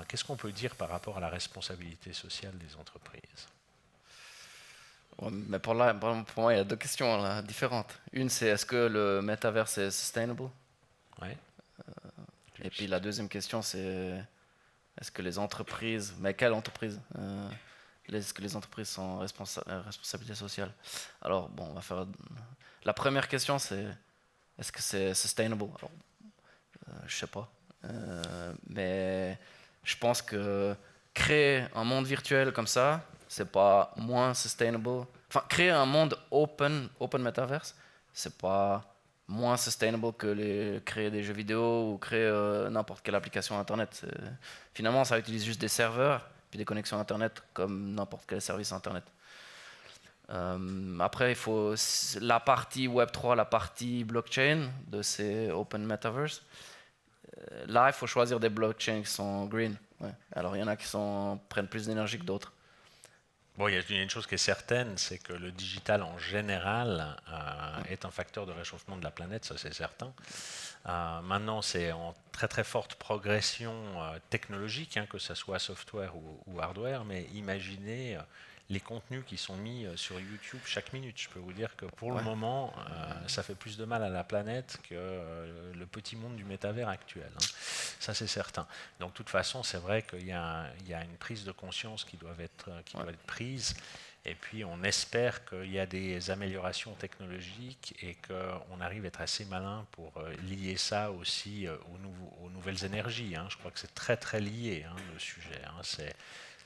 qu'est-ce qu'on peut dire par rapport à la responsabilité sociale des entreprises ? Ouais, mais pour moi, il y a deux questions là, différentes. Une, c'est est-ce que le metaverse est sustainable? Ouais. Et puis la deuxième question, c'est est-ce que les entreprises, mais quelles entreprises? Est-ce que les entreprises sont responsabilité sociale? Alors, bon, on va faire. La première question, c'est est-ce que c'est sustainable? Alors, je sais pas. Mais je pense que créer un monde virtuel comme ça, c'est pas moins sustainable. Enfin, créer un monde open metaverse, c'est pas moins sustainable que créer des jeux vidéo ou créer n'importe quelle application internet. Finalement, ça utilise juste des serveurs puis des connexions internet comme n'importe quel service internet. Après, il faut la partie Web3, la partie blockchain de ces open metaverse. Là, il faut choisir des blockchains qui sont green. Ouais. Alors, il y en a qui prennent plus d'énergie que d'autres. Bon, il y a une chose qui est certaine, c'est que le digital en général est un facteur de réchauffement de la planète, ça c'est certain. Maintenant, c'est en très très forte progression technologique, hein, que ce soit software ou hardware, mais imaginez les contenus qui sont mis sur YouTube chaque minute. Je peux vous dire que pour le moment, ça fait plus de mal à la planète que le petit monde du métavers actuel, hein. Ça, c'est certain. Donc, de toute façon, c'est vrai qu'il y a une prise de conscience qui doit être prise. Et puis, on espère qu'il y a des améliorations technologiques et qu'on arrive à être assez malin pour lier ça aussi aux nouvelles énergies, hein. Je crois que c'est très, très lié, hein, le sujet, hein.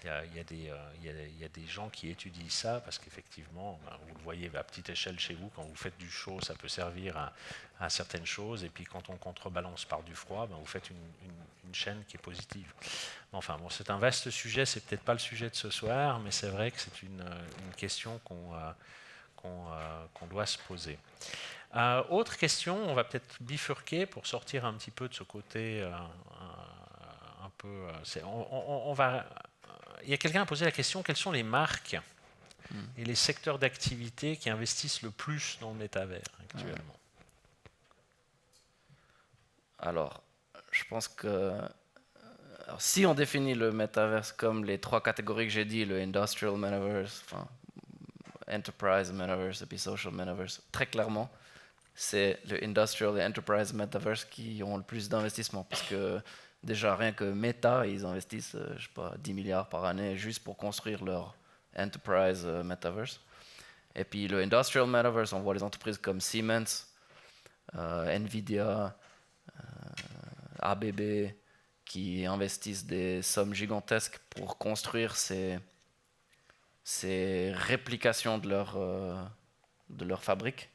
Il y a des gens qui étudient ça parce qu'effectivement, vous le voyez à petite échelle chez vous, quand vous faites du chaud, ça peut servir à certaines choses. Et puis quand on contrebalance par du froid, vous faites une chaîne qui est positive. Enfin bon, c'est un vaste sujet, c'est peut-être pas le sujet de ce soir, mais c'est vrai que c'est une question qu'on doit se poser. Autre question, on va peut-être bifurquer pour sortir un petit peu de ce côté un peu... on va... Il y a quelqu'un qui a posé la question, quelles sont les marques et les secteurs d'activité qui investissent le plus dans le métavers actuellement? Alors, je pense que si on définit le metaverse comme les trois catégories que j'ai dit, le industrial metaverse, enfin, enterprise metaverse et puis social metaverse, très clairement, c'est le industrial et enterprise metaverse qui ont le plus d'investissement. Parce que déjà, rien que Meta, ils investissent, je sais pas, 10 milliards par année juste pour construire leur enterprise metaverse. Et puis le industrial metaverse, on voit les entreprises comme Siemens, Nvidia, ABB, qui investissent des sommes gigantesques pour construire ces réplications de leur fabrique,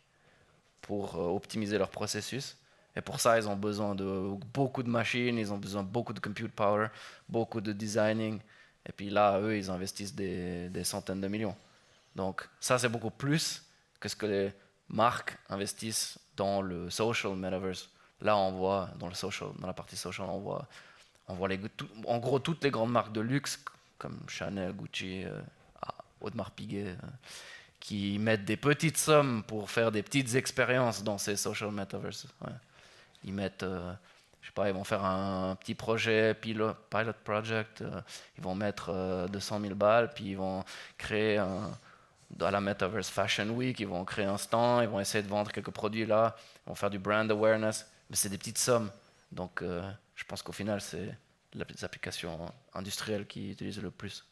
pour optimiser leur processus. Et pour ça, ils ont besoin de beaucoup de machines, ils ont besoin de beaucoup de compute power, beaucoup de designing. Et puis là, eux, ils investissent des centaines de millions. Donc ça, c'est beaucoup plus que ce que les marques investissent dans le social metaverse. Là, on voit, dans la partie social, on voit en gros toutes les grandes marques de luxe, comme Chanel, Gucci, Audemars Piguet, qui mettent des petites sommes pour faire des petites expériences dans ces social metaverses. Ouais. Ils mettent, je sais pas, ils vont faire un petit projet, pilot project, ils vont mettre 200 000 balles, puis ils vont créer à la Metaverse Fashion Week, ils vont créer un stand, ils vont essayer de vendre quelques produits là, ils vont faire du brand awareness, mais c'est des petites sommes. Donc je pense qu'au final, c'est les applications industrielles qui utilisent le plus.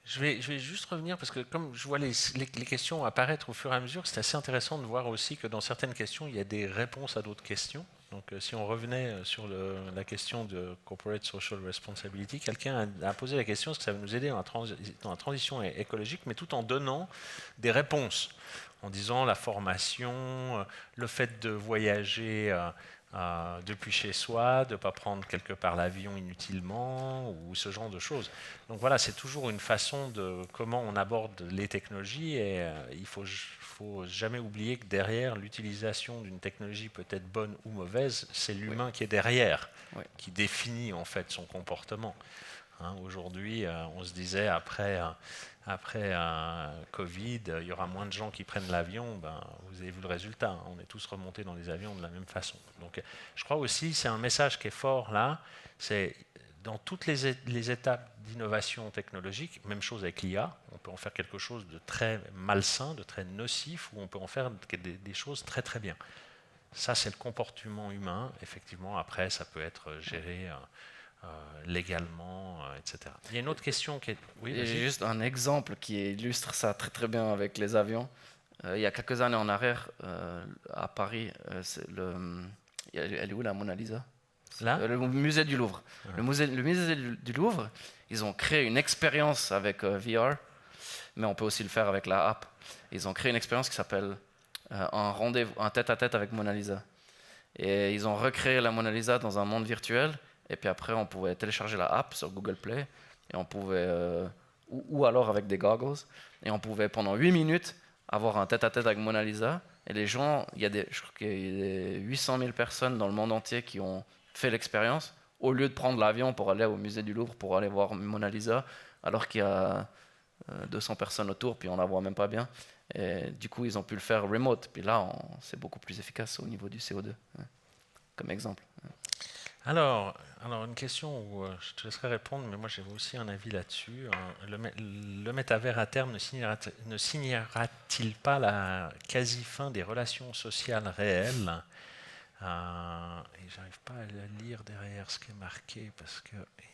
Je vais juste revenir parce que comme je vois les questions apparaître au fur et à mesure, c'est assez intéressant de voir aussi que dans certaines questions, il y a des réponses à d'autres questions. Donc si on revenait sur la question de Corporate Social Responsibility, quelqu'un a posé la question, est-ce que ça va nous aider dans la transition écologique, mais tout en donnant des réponses, en disant la formation, le fait de voyager depuis chez soi, de ne pas prendre quelque part l'avion inutilement, ou ce genre de choses. Donc voilà, c'est toujours une façon de comment on aborde les technologies et il faut jamais oublier que derrière l'utilisation d'une technologie peut-être bonne ou mauvaise, c'est l'humain qui est derrière, qui définit en fait son comportement. Aujourd'hui, on se disait après Covid, il y aura moins de gens qui prennent l'avion. Vous avez vu le résultat. On est tous remontés dans les avions de la même façon. Donc, je crois aussi, c'est un message qui est fort là. C'est dans toutes les étapes d'innovation technologique, même chose avec l'IA. On peut en faire quelque chose de très malsain, de très nocif, ou on peut en faire des choses très très bien. Ça, c'est le comportement humain. Effectivement, après, ça peut être géré légalement, etc. Il y a une autre question qui est... Oui, j'ai juste un exemple qui illustre ça très très bien avec les avions. Il y a quelques années en arrière, à Paris, elle est où la Mona Lisa? Là le musée du Louvre. Le musée du Louvre, ils ont créé une expérience avec VR, mais on peut aussi le faire avec la app. Ils ont créé une expérience qui s'appelle un rendez-vous, un tête-à-tête avec Mona Lisa. Et ils ont recréé la Mona Lisa dans un monde virtuel. Et puis après, on pouvait télécharger la app sur Google Play. Et on pouvait, ou alors avec des goggles. Et on pouvait pendant 8 minutes avoir un tête-à-tête avec Mona Lisa. Et les gens, je crois qu'il y a 800 000 personnes dans le monde entier qui ont fait l'expérience, au lieu de prendre l'avion pour aller au musée du Louvre pour aller voir Mona Lisa, alors qu'il y a 200 personnes autour, puis on la voit même pas bien. Et du coup, ils ont pu le faire remote. Puis là, c'est beaucoup plus efficace au niveau du CO2, comme exemple. Alors, une question où je te laisserai répondre, mais moi j'ai aussi un avis là-dessus. Le métavers à terme ne signera-t-il pas la quasi-fin des relations sociales réelles? Et j'arrive pas à lire derrière ce qui est marqué parce que je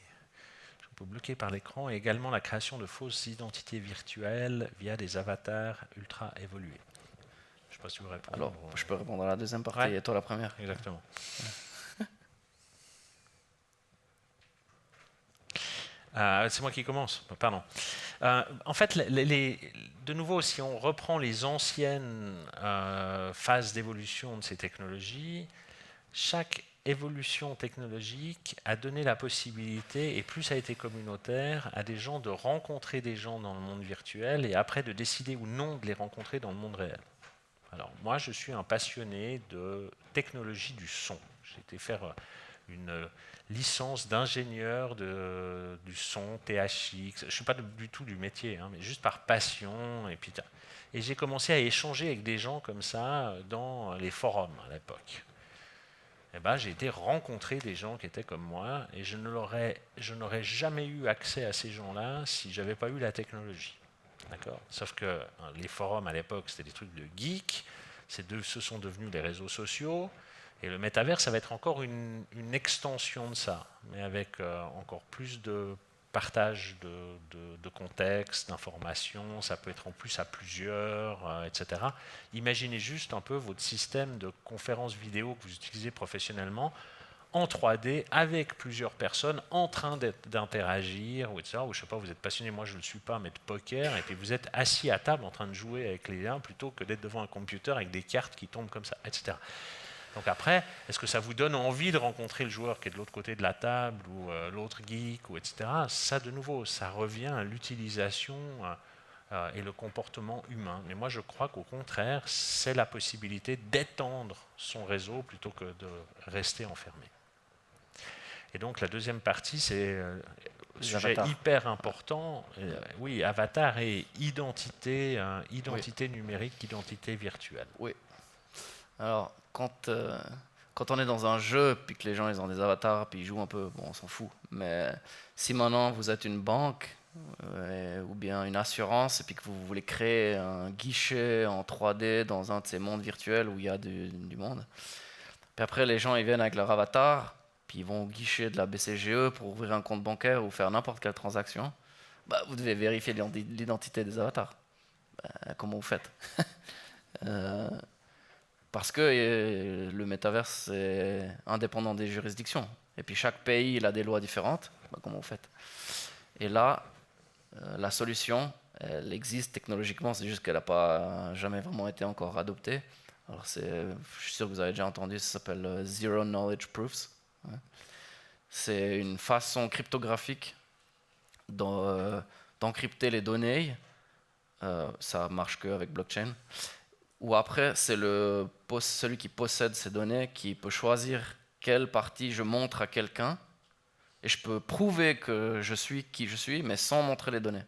suis un peu bloqué par l'écran. Et également la création de fausses identités virtuelles via des avatars ultra évolués. Je ne sais pas si tu veux répondre. Alors, je peux répondre à la deuxième partie Ouais. et toi la première. Exactement. C'est moi qui commence, pardon. En fait, de nouveau, si on reprend les anciennes phases d'évolution de ces technologies, chaque évolution technologique a donné la possibilité, et plus ça a été communautaire, à des gens de rencontrer des gens dans le monde virtuel et après de décider ou non de les rencontrer dans le monde réel. Alors moi, je suis un passionné de technologie du son. J'ai été faire une licence d'ingénieur du son, THX. Je ne suis pas du tout du métier, mais juste par passion. Et j'ai commencé à échanger avec des gens comme ça dans les forums à l'époque. J'ai été rencontrer des gens qui étaient comme moi et je n'aurais jamais eu accès à ces gens-là si je n'avais pas eu la technologie. D'accord ? Sauf que les forums à l'époque, c'était des trucs de geeks. Ce sont devenus les réseaux sociaux. Et le métavers, ça va être encore une extension de ça, mais avec encore plus de partage de contexte, d'informations. Ça peut être en plus à plusieurs, etc. Imaginez juste un peu votre système de conférence vidéo que vous utilisez professionnellement en 3D avec plusieurs personnes en train d'interagir, etc. Ou je sais pas, vous êtes passionné, moi je ne le suis pas, mais de poker, et puis vous êtes assis à table en train de jouer avec les uns plutôt que d'être devant un computer avec des cartes qui tombent comme ça, etc. Donc après, est-ce que ça vous donne envie de rencontrer le joueur qui est de l'autre côté de la table ou l'autre geek, ou etc. Ça, de nouveau, ça revient à l'utilisation et le comportement humain. Mais moi, je crois qu'au contraire, c'est la possibilité d'étendre son réseau plutôt que de rester enfermé. Et donc la deuxième partie, c'est sujet hyper important. Oui, avatar et identité numérique, identité virtuelle. Oui. Alors, quand on est dans un jeu, puis que les gens ils ont des avatars, puis ils jouent un peu, bon, on s'en fout. Mais si maintenant vous êtes une banque, ou bien une assurance, et puis que vous voulez créer un guichet en 3D dans un de ces mondes virtuels où il y a du monde. Puis après, les gens ils viennent avec leur avatar, puis ils vont au guichet de la BCGE pour ouvrir un compte bancaire ou faire n'importe quelle transaction. Bah, vous devez vérifier l'identité des avatars. Comment vous faites? Parce que le métaverse est indépendant des juridictions. Et puis chaque pays il a des lois différentes. Bah, comment vous faites? Et là, la solution, elle existe technologiquement, c'est juste qu'elle n'a pas jamais vraiment été encore adoptée. Alors je suis sûr que vous avez déjà entendu, ça s'appelle Zero Knowledge Proofs. Ouais. C'est une façon cryptographique d'encrypter les données. Ça marche qu'avec blockchain. Ou après, c'est celui qui possède ces données qui peut choisir quelle partie je montre à quelqu'un. Et je peux prouver que je suis qui je suis, mais sans montrer les données.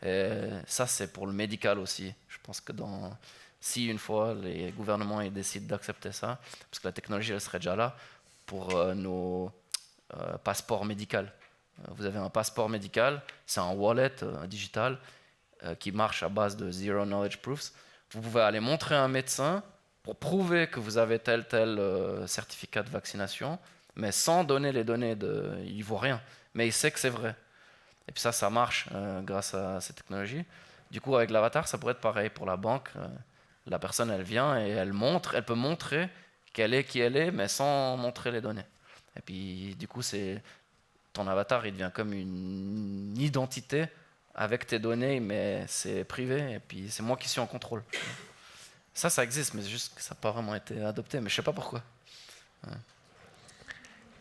Et ça, c'est pour le médical aussi. Je pense que si une fois les gouvernements ils décident d'accepter ça, parce que la technologie elle serait déjà là, pour nos passeports médicaux. Vous avez un passeport médical, c'est un wallet digital qui marche à base de Zero Knowledge Proofs. Vous pouvez aller montrer à un médecin pour prouver que vous avez tel certificat de vaccination, mais sans donner les données, il ne voit rien, mais il sait que c'est vrai. Et puis ça marche grâce à ces technologies. Du coup, avec l'avatar, ça pourrait être pareil pour la banque. La personne, elle vient et elle peut montrer qu'elle est qui elle est, mais sans montrer les données. Et puis, du coup, ton avatar, il devient comme une identité avec tes données, mais c'est privé, et puis c'est moi qui suis en contrôle. Ça existe, mais juste que ça n'a pas vraiment été adopté, mais je ne sais pas pourquoi. Ouais.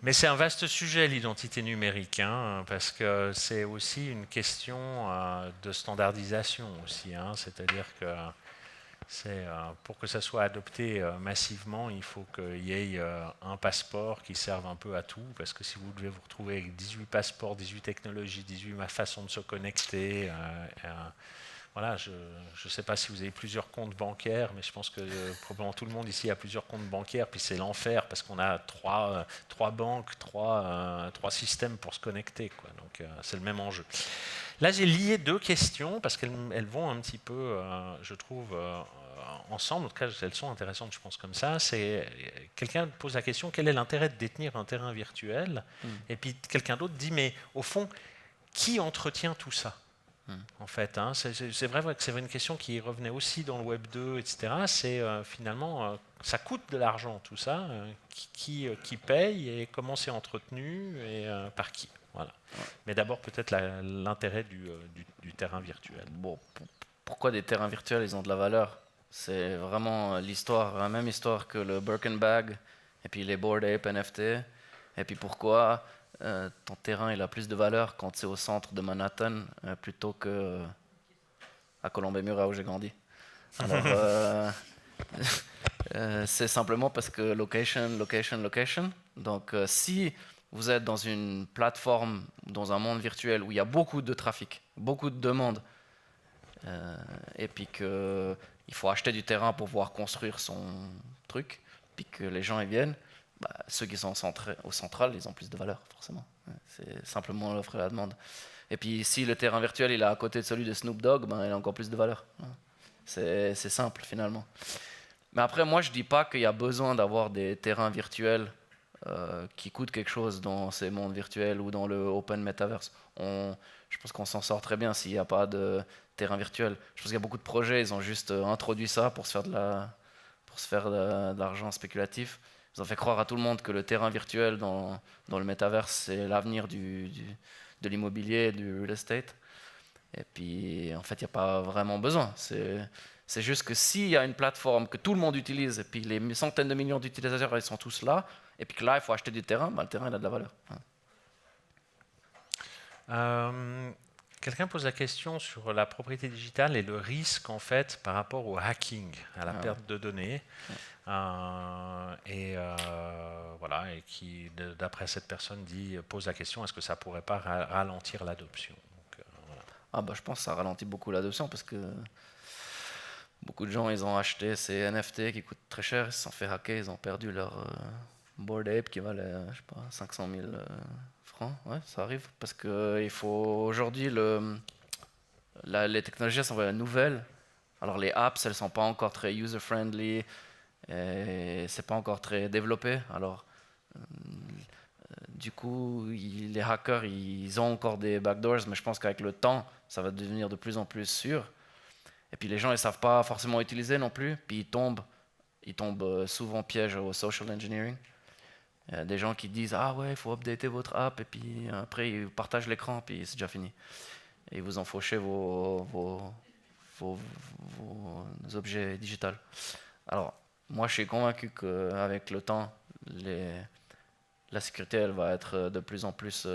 Mais c'est un vaste sujet, l'identité numérique, hein, parce que c'est aussi une question de standardisation aussi. Hein, c'est-à-dire que pour que ça soit adopté massivement, il faut qu'il y ait un passeport qui serve un peu à tout, parce que si vous devez vous retrouver avec 18 passeports, 18 technologies, 18 façons de se connecter, voilà, je ne sais pas si vous avez plusieurs comptes bancaires, mais je pense que probablement tout le monde ici a plusieurs comptes bancaires, puis c'est l'enfer parce qu'on a trois banques, trois systèmes pour se connecter, quoi. Donc c'est le même enjeu. Là, j'ai lié deux questions parce qu'elles vont un petit peu, je trouve, ensemble. En tout cas, elles sont intéressantes, je pense, comme ça. C'est quelqu'un pose la question, quel est l'intérêt de détenir un terrain virtuel? Et puis quelqu'un d'autre dit, mais au fond, qui entretient tout ça? En fait, hein, c'est vrai que c'est une question qui revenait aussi dans le Web 2, etc. C'est finalement, ça coûte de l'argent tout ça. Qui paye et comment c'est entretenu et par qui. Voilà. Ouais. Mais d'abord peut-être l'intérêt du terrain virtuel. Bon, pourquoi des terrains virtuels, ils ont de la valeur? C'est vraiment la même histoire que le Birkin Bag, et puis les Bored Ape NFT. Et puis pourquoi ton terrain il a plus de valeur quand c'est au centre de Manhattan plutôt que à Colombey-Murat où j'ai grandi. Alors, c'est simplement parce que location. Donc si vous êtes dans une plateforme, dans un monde virtuel où il y a beaucoup de trafic, beaucoup de demandes, et puis qu'il faut acheter du terrain pour pouvoir construire son truc, puis que les gens y viennent, bah, ceux qui sont au central, ils ont plus de valeur, forcément. C'est simplement l'offre et la demande. Et puis si le terrain virtuel il est à côté de celui de Snoop Dogg, ben, il a encore plus de valeur. C'est simple finalement. Mais après, moi je dis pas qu'il y a besoin d'avoir des terrains virtuels qui coûtent quelque chose dans ces mondes virtuels ou dans le Open Metaverse. Je pense qu'on s'en sort très bien s'il n'y a pas de terrain virtuel. Je pense qu'il y a beaucoup de projets, ils ont juste introduit ça pour se faire de l'argent spéculatif. Ils ont fait croire à tout le monde que le terrain virtuel dans le Metaverse, c'est l'avenir de l'immobilier, du real estate. Et puis, en fait, il n'y a pas vraiment besoin. C'est juste que s'il y a une plateforme que tout le monde utilise, et puis les centaines de millions d'utilisateurs, ils sont tous là, et puis que là, il faut acheter du terrain, ben, le terrain, il a de la valeur. Quelqu'un pose la question sur la propriété digitale et le risque, en fait, par rapport au hacking, à la perte de données. Voilà, et qui, d'après cette personne, pose la question, est-ce que ça ne pourrait pas ralentir l'adoption? Voilà. Bah, je pense que ça ralentit beaucoup l'adoption, parce que beaucoup de gens, ils ont acheté ces NFT qui coûtent très cher, ils se sont fait hacker, ils ont perdu leur Bored Ape qui valait, je sais pas, 500 000 comprends, ouais, ça arrive. Parce que il faut aujourd'hui, les technologies elles sont nouvelles. Alors les apps, elles sont pas encore très user-friendly, et c'est pas encore très développé. Alors du coup, les hackers, ils ont encore des backdoors, mais je pense qu'avec le temps, ça va devenir de plus en plus sûr. Et puis les gens, ils savent pas forcément utiliser non plus, puis ils tombent souvent piège au social engineering. Il y a des gens qui disent ah ouais, il faut updater votre app, et puis après ils partagent l'écran, puis c'est déjà fini. Et ils vous ont fauché vos objets digitaux. Alors, moi je suis convaincu qu'avec le temps, la sécurité elle va être de plus en plus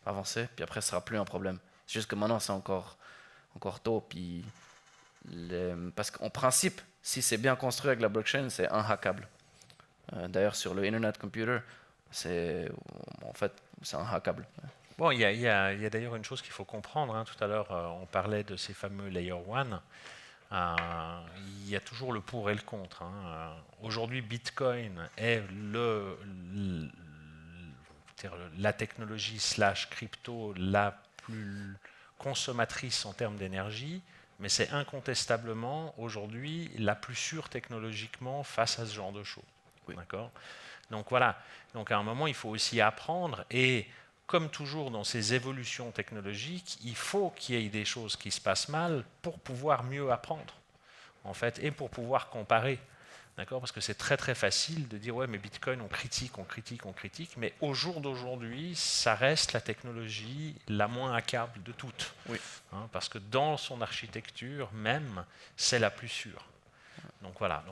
avancée, puis après ce sera plus un problème. C'est juste que maintenant c'est encore tôt, puis parce qu'en principe, si c'est bien construit avec la blockchain, c'est unhackable. D'ailleurs, sur le Internet Computer, c'est en fait c'est unhackable. Bon, il y a d'ailleurs une chose qu'il faut comprendre, hein. Tout à l'heure, on parlait de ces fameux Layer 1. Il y a toujours le pour et le contre, hein. Aujourd'hui, Bitcoin est la technologie slash crypto la plus consommatrice en termes d'énergie, mais c'est incontestablement aujourd'hui la plus sûre technologiquement face à ce genre de choses. Oui. D'accord ? Donc voilà, donc à un moment il faut aussi apprendre, et comme toujours dans ces évolutions technologiques, il faut qu'il y ait des choses qui se passent mal pour pouvoir mieux apprendre, en fait, et pour pouvoir comparer. D'accord ? Parce que c'est très très facile de dire ouais mais Bitcoin on critique, mais au jour d'aujourd'hui ça reste la technologie la moins hackable de toutes. Oui. Hein, parce que dans son architecture même c'est la plus sûre. Donc voilà,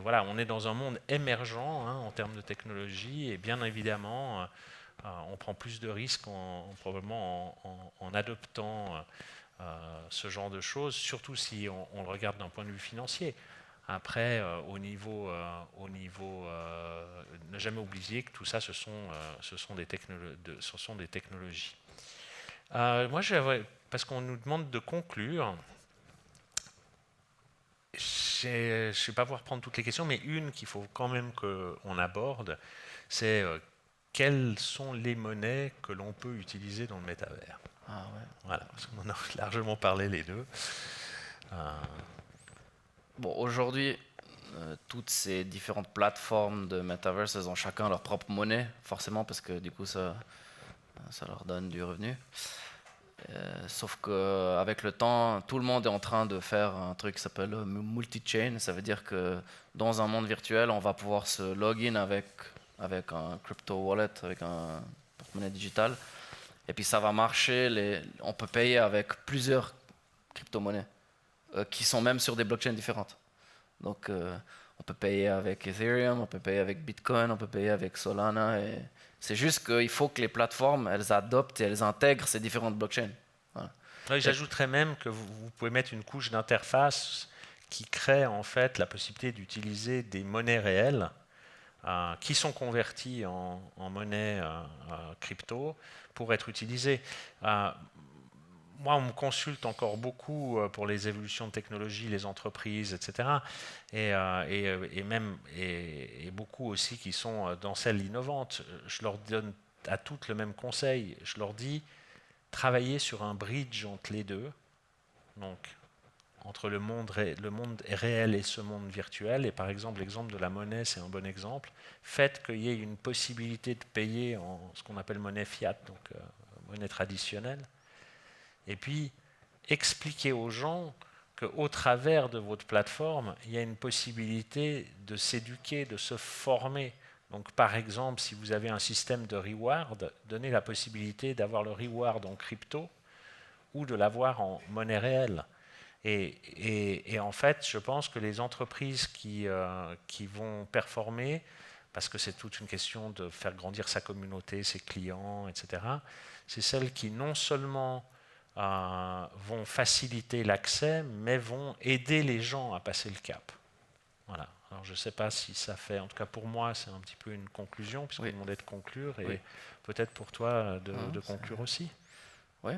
voilà, on est dans un monde émergent, hein, en termes de technologie, et bien évidemment on prend plus de risques probablement en adoptant ce genre de choses, surtout si on le regarde d'un point de vue financier. Après, ne jamais oublier que tout ça, ce sont des technologies. Moi, parce qu'on nous demande de conclure, je ne vais pas pouvoir prendre toutes les questions, mais une qu'il faut quand même qu'on aborde, c'est quelles sont les monnaies que l'on peut utiliser dans le métavers. Ah ouais. Voilà, parce qu'on en a largement parlé les deux. Bon, aujourd'hui, toutes ces différentes plateformes de metaverse, elles ont chacun leur propre monnaie, forcément, parce que du coup, ça leur donne du revenu. Sauf qu'avec le temps, tout le monde est en train de faire un truc qui s'appelle multi-chain. Ça veut dire que dans un monde virtuel, on va pouvoir se login avec un crypto wallet, avec un porte-monnaie digital. Et puis ça va marcher, on peut payer avec plusieurs crypto-monnaies qui sont même sur des blockchains différentes. Donc on peut payer avec Ethereum, on peut payer avec Bitcoin, on peut payer avec Solana. Et c'est juste qu'il faut que les plateformes, elles adoptent et elles intègrent ces différentes blockchains. Voilà. Oui, j'ajouterais même que vous pouvez mettre une couche d'interface qui crée en fait la possibilité d'utiliser des monnaies réelles qui sont converties en monnaie crypto pour être utilisées. Moi, on me consulte encore beaucoup pour les évolutions de technologie, les entreprises, etc. Et beaucoup aussi qui sont dans celles innovantes. Je leur donne à toutes le même conseil. Je leur dis, travailler sur un bridge entre les deux, donc entre le monde réel et ce monde virtuel. Et par exemple, l'exemple de la monnaie, c'est un bon exemple. Faites qu'il y ait une possibilité de payer en ce qu'on appelle monnaie fiat, donc monnaie traditionnelle. Et puis, expliquez aux gens qu'au travers de votre plateforme, il y a une possibilité de s'éduquer, de se former. Donc, par exemple, si vous avez un système de reward, donnez la possibilité d'avoir le reward en crypto ou de l'avoir en monnaie réelle. Et en fait, je pense que les entreprises qui vont performer, parce que c'est toute une question de faire grandir sa communauté, ses clients, etc., c'est celles qui non seulement vont faciliter l'accès, mais vont aider les gens à passer le cap. Voilà. Alors je ne sais pas si ça fait, en tout cas pour moi, c'est un petit peu une conclusion, puisqu'on demandait de conclure, et peut-être pour toi de conclure aussi. Oui,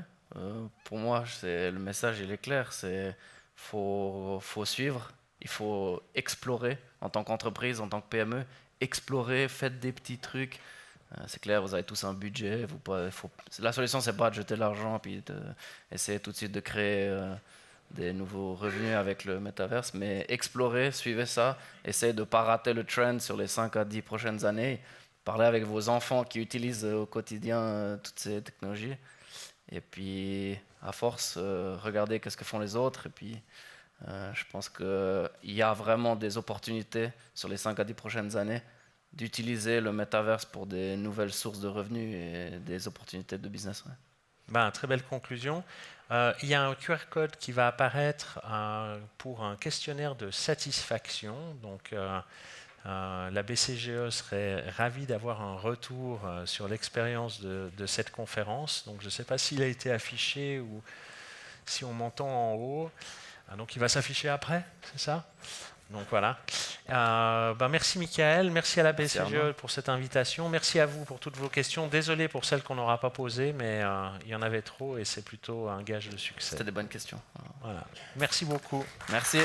pour moi, le message il est clair, c'est faut suivre, il faut explorer en tant qu'entreprise, en tant que PME, explorer, faites des petits trucs, C'est clair, vous avez tous un budget. La solution, c'est pas de jeter de l'argent puis d'essayer tout de suite de créer des nouveaux revenus avec le metaverse, mais explorez, suivez ça, essayez de ne pas rater le trend sur les 5 à 10 prochaines années. Parlez avec vos enfants qui utilisent au quotidien toutes ces technologies. Et puis, à force, regardez qu'est-ce que font les autres. Et puis, je pense qu'il y a vraiment des opportunités sur les 5 à 10 prochaines années d'utiliser le metaverse pour des nouvelles sources de revenus et des opportunités de business. Ouais. Ben, très belle conclusion. Il y a un QR code qui va apparaître pour un questionnaire de satisfaction. Donc, la BCGE serait ravie d'avoir un retour sur l'expérience de cette conférence. Donc, je ne sais pas s'il a été affiché ou si on m'entend en haut. Donc, il va s'afficher après, c'est ça? Donc voilà. Merci Michael, merci à la BCGE pour cette invitation, merci à vous pour toutes vos questions. Désolé pour celles qu'on n'aura pas posées, mais il y en avait trop et c'est plutôt un gage de succès. C'était des bonnes questions. Voilà. Merci beaucoup. Merci.